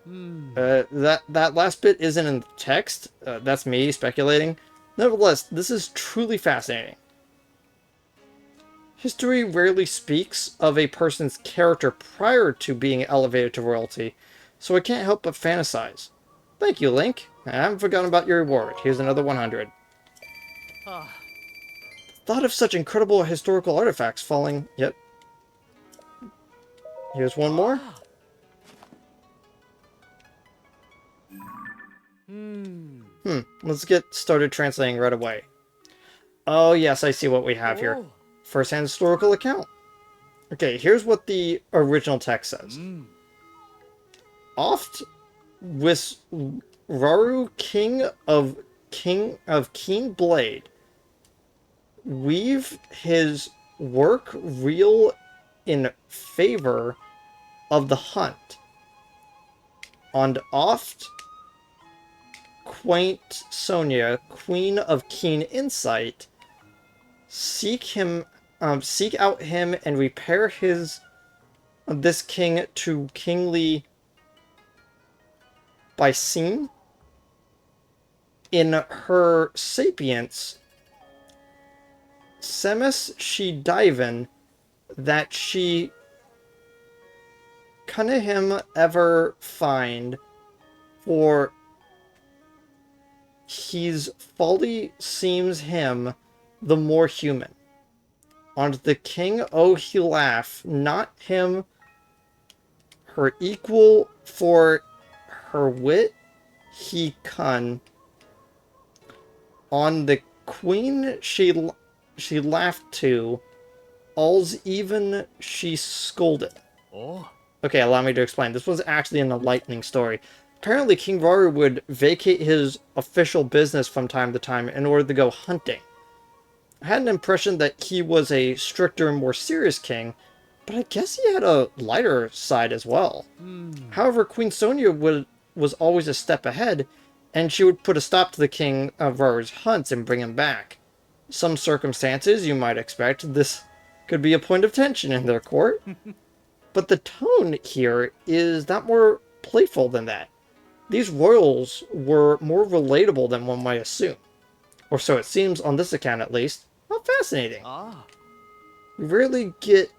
うん That last bit isn't in the text. That's me speculating. Nevertheless, this is truly fascinating. History rarely speaks of a person's character prior to being elevated to royalty, so I can't help but fantasize. Thank you, Link. I haven't forgotten about your reward. Here's another 100. は Thought of such incredible historical artifacts falling... Yep. Here's one more. うん Let's get started translating right away. Oh yes, I see what we have here. お First-hand historical account. Okay, here's what the original text う says. ん Oft with Raru, king of keen blade, weave his work real in favor of the hunt. And oft quaint Sonia, queen of keen insight, seek out him and repair this king to kingly by scene. In her sapience, semis she diven that she canna him ever find, for his folly seems him the more human. On the king, oh, he laugh, not him her equal, for her wit he cun. On the queen she laughed to, all's even she scolded. お Okay, allow me to explain. This was actually an enlightening story. Apparently, King Raru would vacate his official business from time to time in order to go hunting. I had an impression that he was a stricter and more serious king, but I guess he had a lighter side as well. うん However, Queen Sonia was always a step ahead, and she would put a stop to the King of Raru's hunts and bring him back. Some circumstances, you might expect, this could be a point of tension in their court. But the tone here is not more playful than that. These royals were more relatable than one might assume. Or so it seems on this account at least. How fascinating. あ We rarely get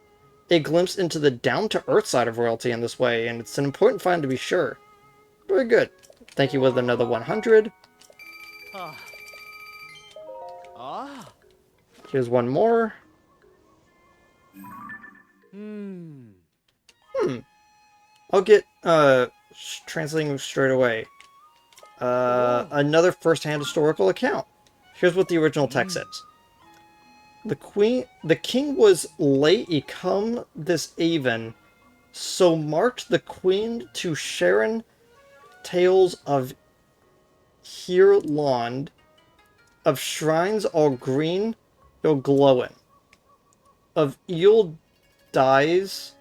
a glimpse into the down-to-earth side of royalty in this way, and it's an important find to be sure. Very good. Thank you with another 100. はあ Here's one more. うん I'll get, translating straight away. Another first-hand historical account. Here's what the original text says. The king was late y come this even, so marked the queen to Sharon tales of here lawn, of shrines all green, all glowing, of eel dies,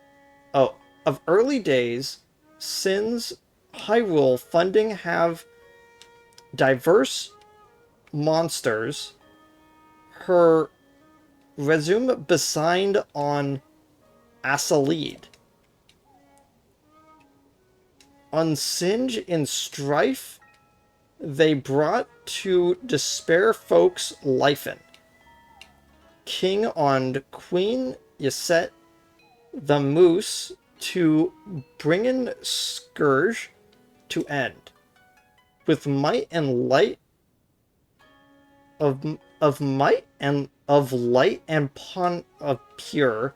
of early days, sins, Hyrule funding have diverse monsters, her resume besigned on Asalid. On Singe in strife, they brought to despair folks lifen. King on Queen Yset the Moose to bringen scourge to end. With might and light of of might and of light and pun of pure,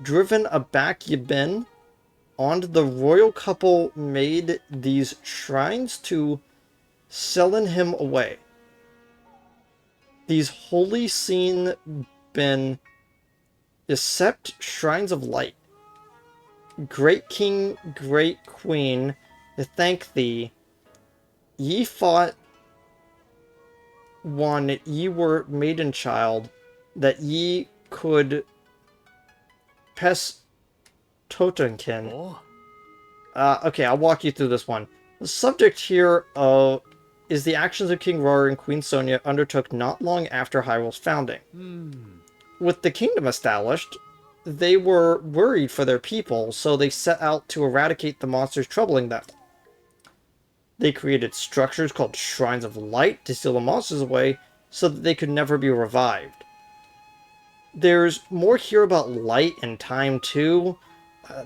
driven aback ye been, on the royal couple made these shrines to sellen him away. These holy scene been except shrines of light. Great king, great queen, thank thee. Ye fought one ye were maiden child, that ye could pes Totenkin. Oh. Okay, I'll walk you through this one. The subject here is the actions of King Rorar and Queen Sonia undertook not long after Hyrule's founding. With the kingdom established, they were worried for their people, so they set out to eradicate the monsters troubling them. They created structures called Shrines of Light to steal the monsters away so that they could never be revived. There's more here about light and time too.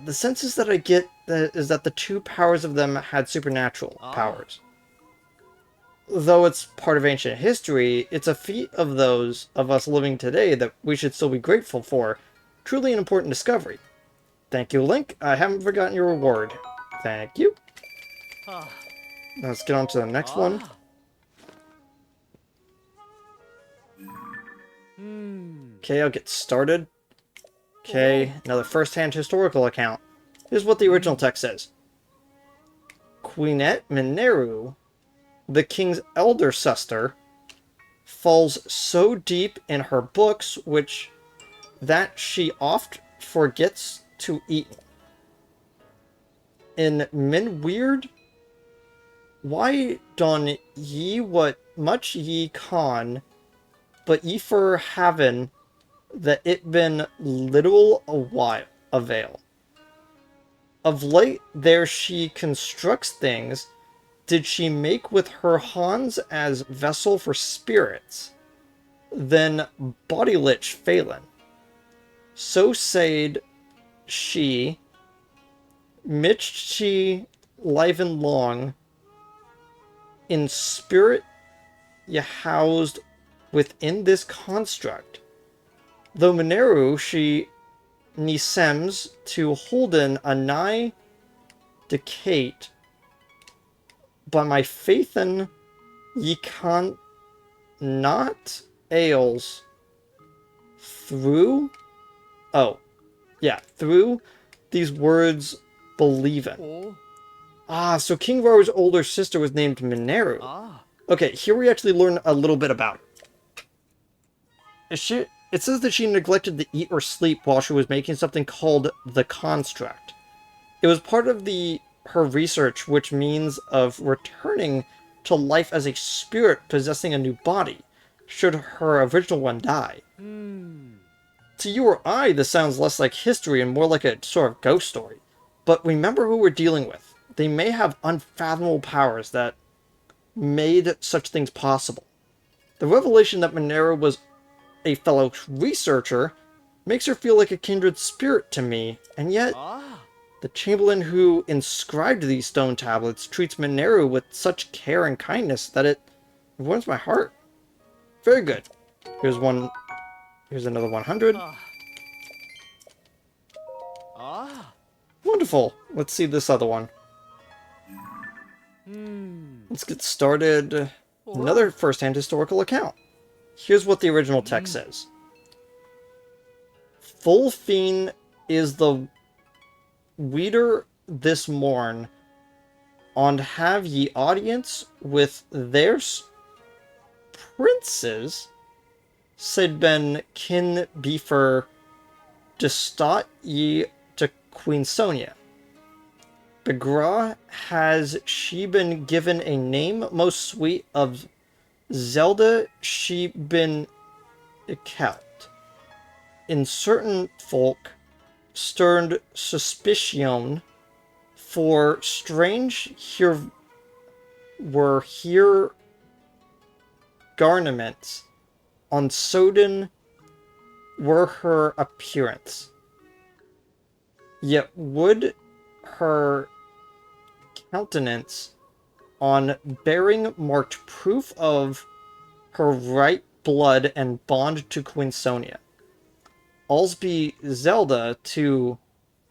The senses that I get is that the two powers of them had supernatural powers. Though it's part of ancient history, it's a feat of those of us living today that we should still be grateful for. Truly an important discovery. Thank you, Link. I haven't forgotten your reward. Thank you. Ah. Let's get on to the next one. Okay, I'll get started. Okay, another first-hand historical account. Here's what the original text says. Queenette Mineru, the king's elder sister, falls so deep in her books that she oft forgets to eat. In min weird, why don ye what much ye con, but ye for haven that it been little a while avail. Of late there she constructs things, did she make with her hands as vessel for spirits, then bodylich phalin. So said she, mitched she liven long, in spirit ye housed within this construct. Though Mineru she nesems to holden a nigh decate, by my faithen ye can not ails through through these words believin. So King Ror's older sister was named Mineru. Okay, here we actually learn a little bit about her. It says that she neglected to eat or sleep while she was making something called the construct. It was part of her research, which means of returning to life as a spirit possessing a new body, should her original one die. To you or I, this sounds less like history and more like a sort of ghost story. But remember who we're dealing with. They may have unfathomable powers that made such things possible. The revelation that Mineru was a fellow researcher makes her feel like a kindred spirit to me, and yet the Chamberlain who inscribed these stone tablets treats Mineru with such care and kindness that it warms my heart. Very good. Here's another 100. Wonderful. Let's see this other one. Let's get started. Another first-hand historical account. Here's what the original text says. Full fiend is the weeder this morn, on have ye audience with their princes, said Ben kin befer distot ye to Queen Sonia. Begra has she been given a name most sweet of Zelda she been kept. In certain folk, stern suspicion, for strange here were here garnaments, on Soden were her appearance. Yet would her countenance on bearing marked proof of her right blood and bond to Queen Sonia. Alsby Zelda to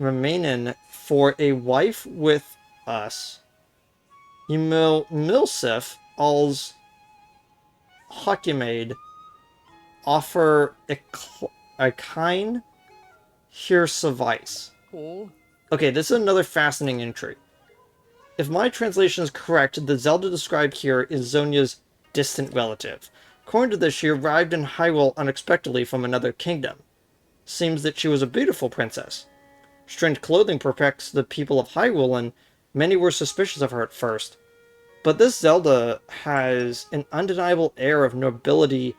remainen for a wife with us. Milsif als hockeymaid offer a kind here suffice. Oh. Okay, this is another fascinating entry. If my translation is correct, the Zelda described here is Zonia's distant relative. According to this, she arrived in Hyrule unexpectedly from another kingdom. Seems that she was a beautiful princess. Strange clothing perplexed the people of Hyrule, and many were suspicious of her at first. But this Zelda has an undeniable air of nobility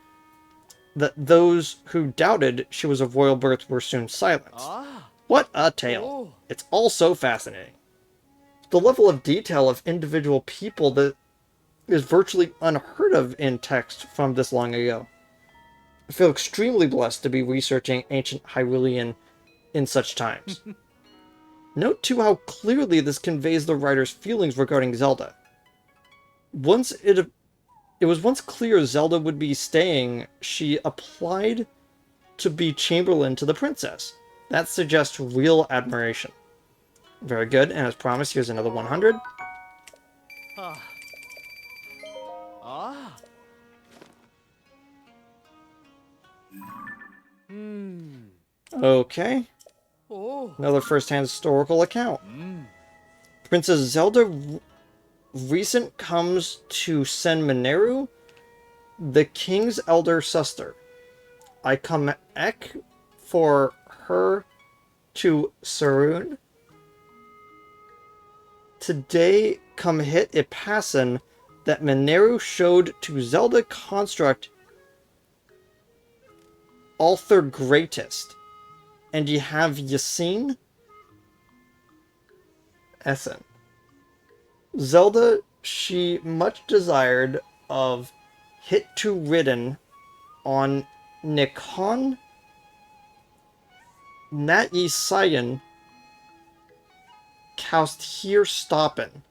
that those who doubted she was of royal birth were soon silenced. Ah. What a tale! Oh. It's all so fascinating. The level of detail of individual people that is virtually unheard of in text from this long ago. I feel extremely blessed to be researching ancient Hyrulean in such times. Note too how clearly this conveys the writer's feelings regarding Zelda. It was once clear Zelda would be staying, she applied to be chamberlain to the princess. That suggests real admiration. Very good, and as promised, here's another 100. Ah. Ah. Hmm. Okay, Oh. another first-hand historical account. Hmm. Princess Zelda recent comes to send Mineru, the king's elder sister. I come ek for her to Sarun. Today come hit a passin that Mineru showed to Zelda construct Althor Greatest. And ye have ye seen? Essen. Zelda, she much desired of hit to ridden on Nikon Nat ye Sion caust here stoppen,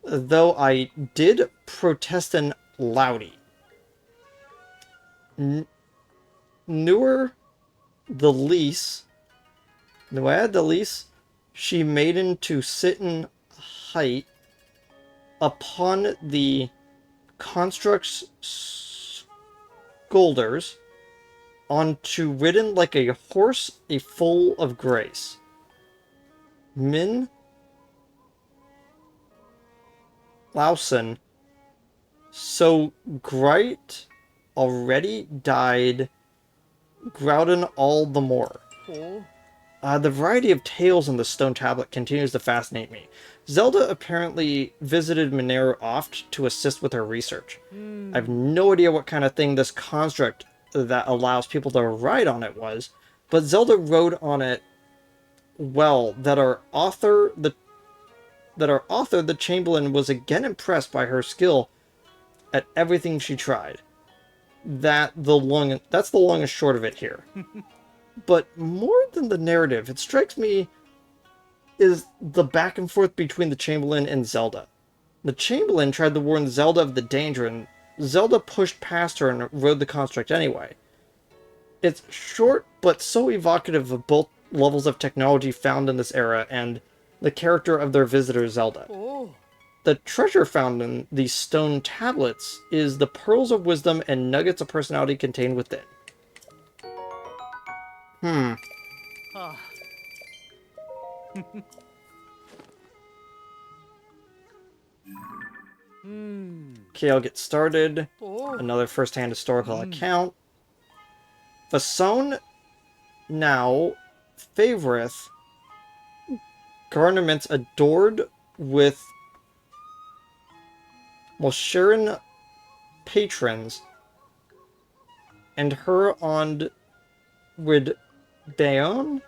though I did protesten loudy. Newer the lease, she maiden to sitten height upon the construct's scolders, on to ridden like a horse a full of grace. Min Lausen, so great already died, Grouden all the more. Oh. The variety of tales in the stone tablet continues to fascinate me. Zelda apparently visited Mineru oft to assist with her research. I have no idea what kind of thing this construct that allows people to ride on it was, but Zelda rode on it well. That our author, the Chamberlain, was again impressed by her skill at everything she tried. That's the long and short of it here. But more than the narrative, it strikes me is the back and forth between the Chamberlain and Zelda. The Chamberlain tried to warn Zelda of the danger, and Zelda pushed past her and rode the construct anyway. It's short, but so evocative of both levels of technology found in this era and the character of their visitor Zelda. Oh. The treasure found in these stone tablets is the pearls of wisdom and nuggets of personality contained within. Ah. Okay, I'll get started. Oh. Another first-hand historical account. Fason now favoreth garments adored with Mosherin patrons, and her on with Bayon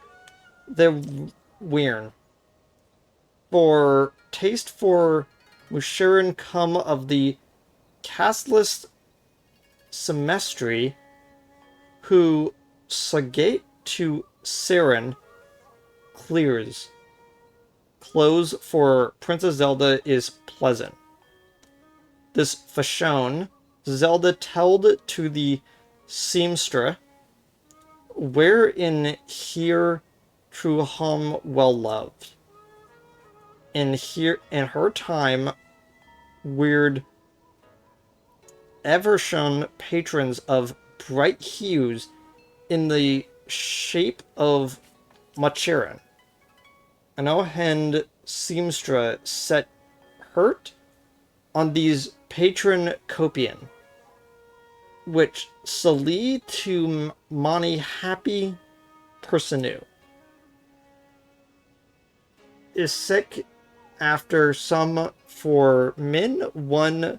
the Weirn. For taste for Mosherin come of the castless semestry, who sagate to Siren clears. Clothes for Princess Zelda is pleasant. This fashion Zelda telled to the seamstress, wherein here true home well loved. In her time, weird ever shown patrons of bright hues in the shape of Machirin. An Ohend seamstress set hurt on these patron copian, which Sali to Mani happy personu. Is sick after some for min one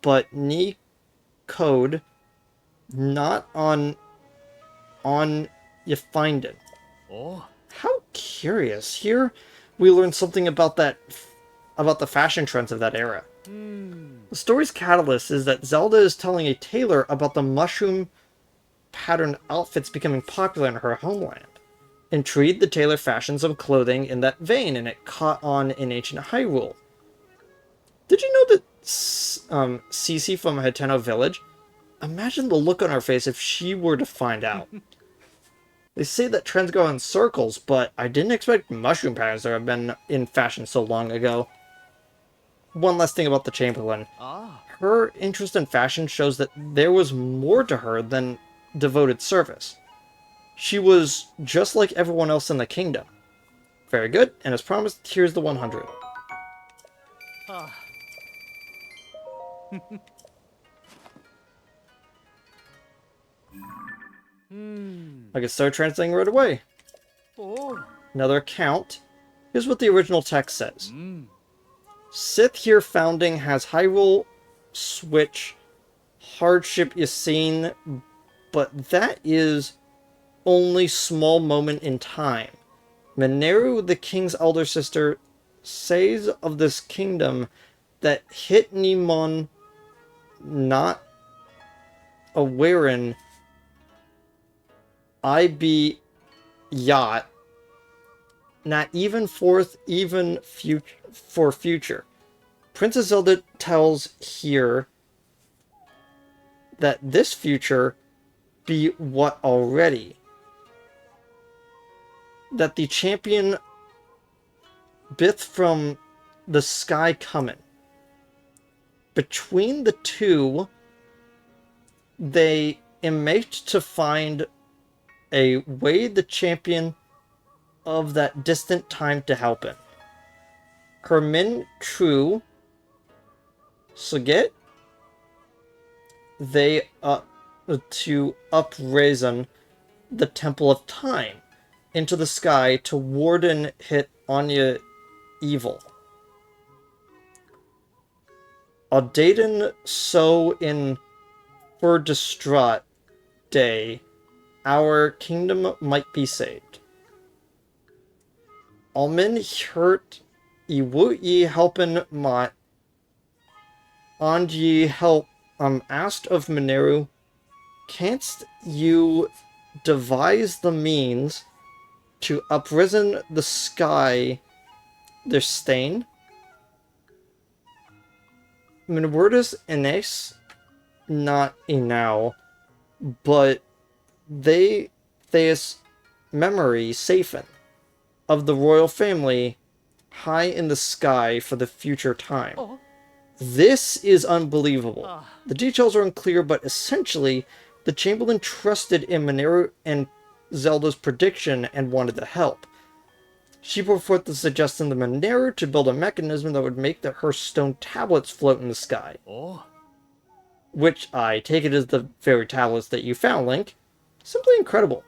but ni code not on you find it. Oh. How curious. Here we learn something about the fashion trends of that era. The story's catalyst is that Zelda is telling a tailor about the mushroom patterned outfits becoming popular in her homeland. Intrigued, the tailor fashioned some clothing in that vein, and it caught on in ancient Hyrule. Did you know that Cece from Hateno Village? Imagine the look on her face if she were to find out. They say that trends go in circles, but I didn't expect mushroom patterns to have been in fashion so long ago. One last thing about the Chamberlain. Ah. Her interest in fashion shows that there was more to her than devoted service. She was just like everyone else in the kingdom. Very good, and as promised, here's the 100. Ah. I can start translating right away. Oh. Another account. Here's what the original text says. Sith here founding has Hyrule switch hardship is seen, but that is only small moment in time. Mineru, the king's elder sister, says of this kingdom that hit Nimon not awarein I be yacht, not even forth even for future. Princess Zelda tells here that this future be what already. That the champion bith from the sky comin'. Between the two, they emate to find a way the champion of that distant time to help him. Hermin true Suget they to upraisen the temple of time into the sky to warden hit Anya evil. Audaden so in for distraught day our kingdom might be saved. Almin hurt would ye helpen mot and ye help asked of Mineru, canst you devise the means to uprisen the sky their stain? Minwordus Ines not enow, but they theis memory safen of the royal family high in the sky for the future time. Oh. This is unbelievable. The details are unclear, but essentially, the Chamberlain trusted in Mineru and Zelda's prediction and wanted to help. She put forth the suggestion to Mineru to build a mechanism that would make her stone tablets float in the sky. Oh. Which I take it is the very tablets that you found, Link. Simply incredible.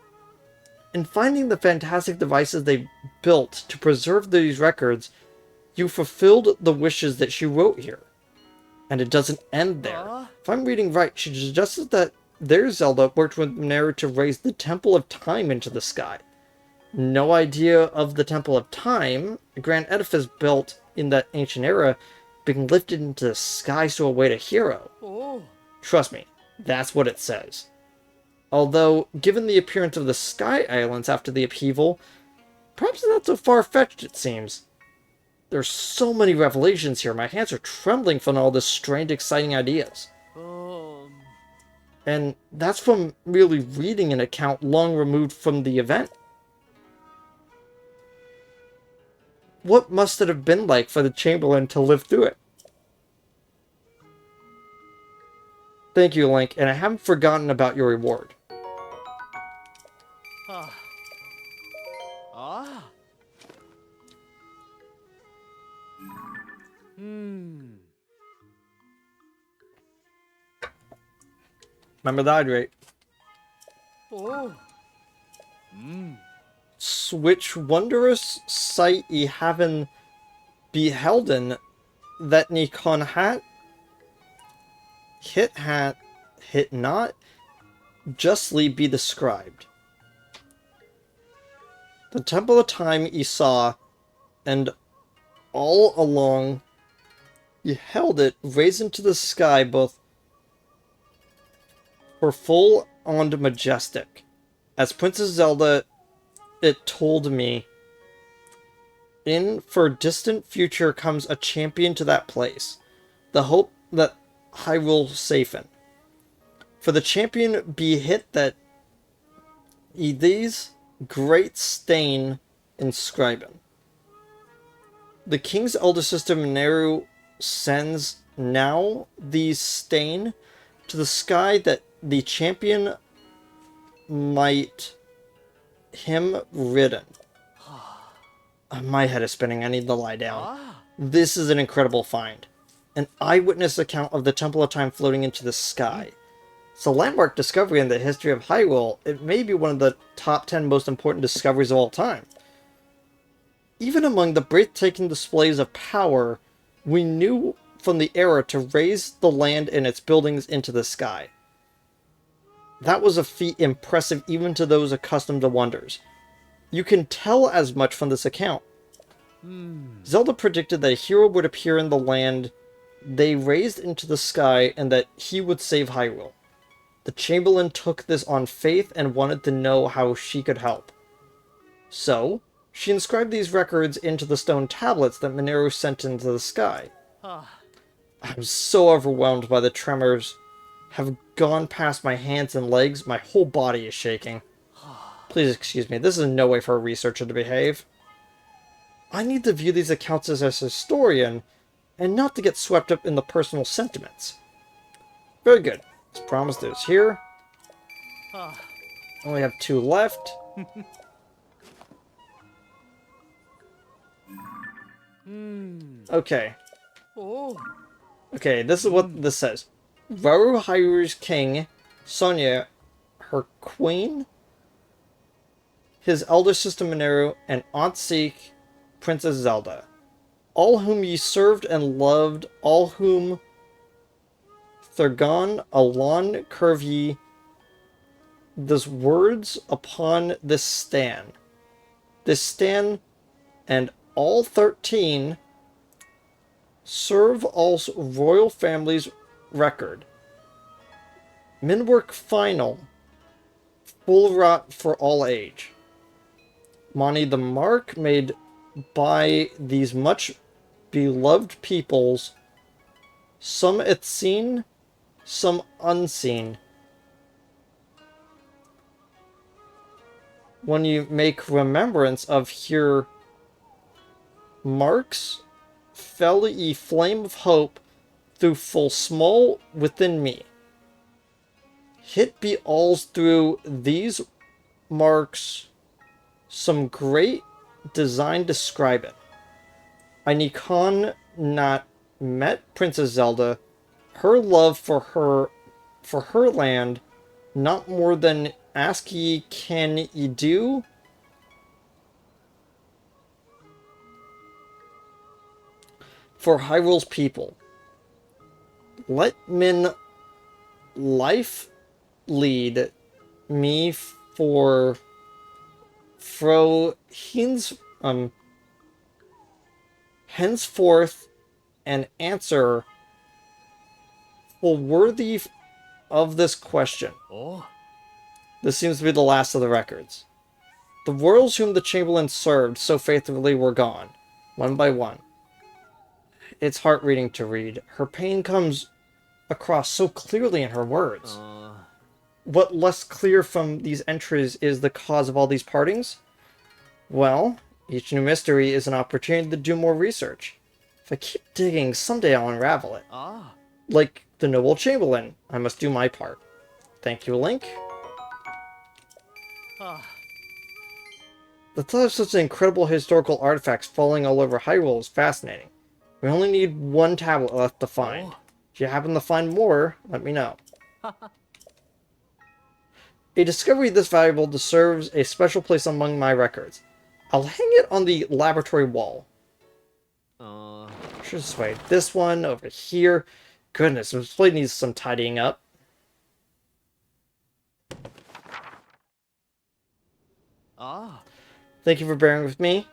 In finding the fantastic devices they built to preserve these records, you fulfilled the wishes that she wrote here. And it doesn't end there. If I'm reading right, she suggests that their Zelda worked with Mineru to raise the Temple of Time into the sky. No idea of the Temple of Time, a grand edifice built in that ancient era, being lifted into the sky to await a hero. Oh. Trust me, that's what it says. Although, given the appearance of the Sky Islands after the upheaval, perhaps not so far-fetched it seems. There's so many revelations here, my hands are trembling from all this strange, exciting ideas. And that's from merely reading an account long removed from the event. What must it have been like for the Chamberlain to live through it? Thank you, Link, and I haven't forgotten about your reward. Ah. Ah. Hmm. Remember the hydrate. Oh. Hmm. Which wondrous sight ye haven beholden, that ye con hit not, justly be described. The temple of time ye saw, and all along ye held it raised into the sky, both for full and majestic. As Princess Zelda it told me, in for distant future comes a champion to that place, the hope that Hyrule safen. For the champion be hit that these great stain inscriben. The king's elder sister Mineru sends now these stain to the sky that the champion might him ridden. My head is spinning. I need to lie down. Ah. This is an incredible find. An eyewitness account of the Temple of Time floating into the sky. It's a landmark discovery in the history of Hyrule. It may be one of the top 10 most important discoveries of all time. Even among the breathtaking displays of power, we knew from the era to raise the land and its buildings into the sky. That was a feat impressive even to those accustomed to wonders. You can tell as much from this account. Zelda predicted that a hero would appear in the land they raised into the sky and that he would save Hyrule. The Chamberlain took this on faith and wanted to know how she could help. So, she inscribed these records into the stone tablets that Mineru sent into the sky. Ah. I'm so overwhelmed by the tremors. Have gone past my hands and legs. My whole body is shaking. Please excuse me, this is no way for a researcher to behave. I need to view these accounts as a historian, and not to get swept up in the personal sentiments. Very good. As promised, it is here. Ah. Only have 2 left. Okay. Oh. Okay, this is what this says. Varu Hyrule's king, Sonia, her queen, his elder sister Mineru, and Aunt Seek, Princess Zelda. All whom ye served and loved, all whom Thurgon, Alon, curve ye, those words upon this stand. This stand, and all 13 serve all royal families record. Minwork final, full rot for all age. Mani the mark made by these much beloved peoples, some it seen, some unseen. When you make remembrance of here marks, fell ye flame of hope through full small within me. Hit be alls through these marks some great design describe it. I Nikon not met Princess Zelda, her love for her land, not more than ask ye can ye do. For Hyrule's people. Let min life lead me for fro henceforth an answer full worthy of this question. Oh. This seems to be the last of the records. The royals whom the Chamberlain served so faithfully were gone, one by one. It's heart-reading to read. Her pain comes across so clearly in her words. what less clear from these entries is the cause of all these partings? Well, each new mystery is an opportunity to do more research. If I keep digging, someday I'll unravel it. Ah. Like the Noble Chamberlain, I must do my part. Thank you, Link. Ah. The thought of such incredible historical artifacts falling all over Hyrule is fascinating. We only need one tablet left to find. Oh. If you happen to find more, let me know. A discovery this valuable deserves a special place among my records. I'll hang it on the laboratory wall. Should sway this one over here. Goodness, this place needs some tidying up. Ah. Thank you for bearing with me.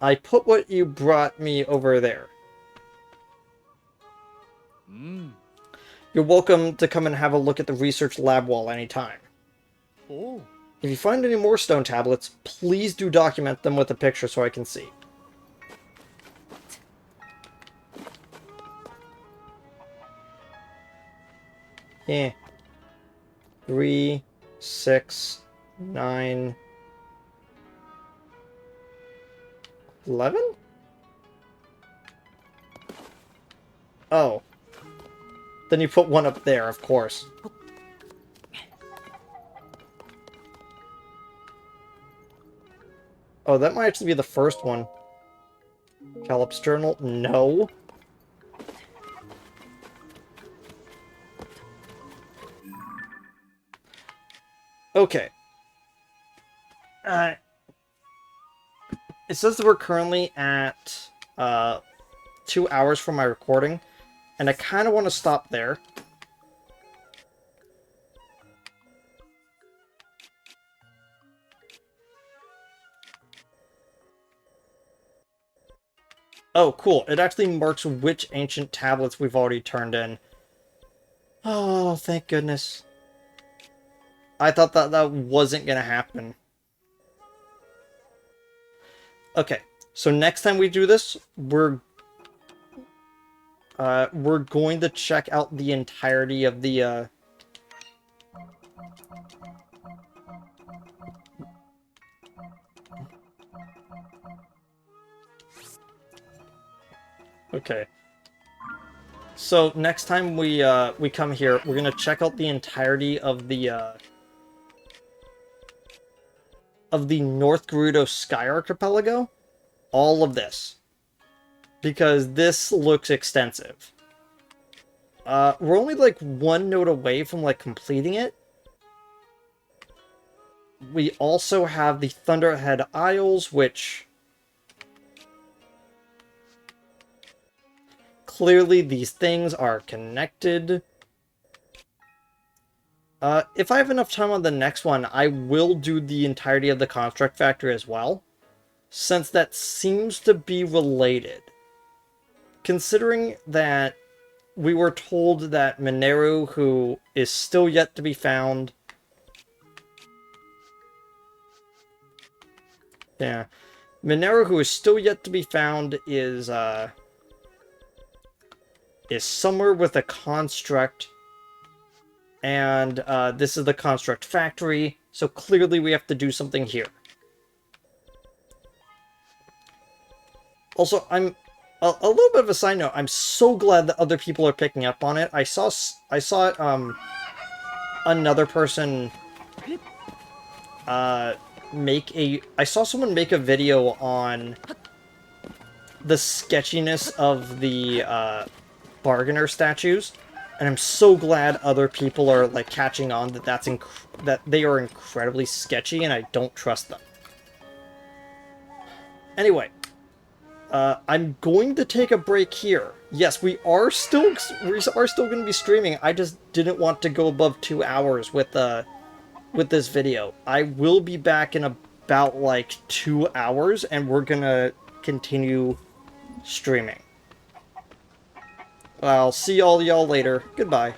I put what you brought me over there. You're welcome to come and have a look at the research lab wall anytime. Oh. If you find any more stone tablets, please do document them with a picture so I can see. Yeah. 3, 6, 9, 11? Oh. Then you put one up there, of course. Oh, that might actually be the first one. Calip's journal? No. Okay. It says that we're currently at 2 hours from my recording, and I kind of want to stop there. Oh, cool. It actually marks which ancient tablets we've already turned in. Oh, thank goodness. I thought that wasn't going to happen. Okay, so next time we do this, we're going to check out the entirety of the Okay. So next time we come here, we're gonna check out the entirety of the North Gerudo Sky Archipelago. All of this. Because this looks extensive. We're only like one node away from like completing it. We also have the Thunderhead Isles, which clearly these things are connected. If I have enough time on the next one, I will do the entirety of the Construct Factory as well, since that seems to be related. Considering that we were told that Mineru, who is still yet to be found... Yeah. Mineru, who is still yet to be found, is somewhere with a construct, and this is the construct factory, so clearly we have to do something here. Also, I'm a little bit of a side note. I'm so glad that other people are picking up on it. I saw another person I saw someone make a video on the sketchiness of the bargainer statues, and I'm so glad other people are like catching on that that they are incredibly sketchy, and I don't trust them. Anyway, I'm going to take a break here. Yes, we are still going to be streaming. I just didn't want to go above 2 hours with this video. I will be back in about like 2 hours, and we're gonna continue streaming. I'll see all y'all later. Goodbye.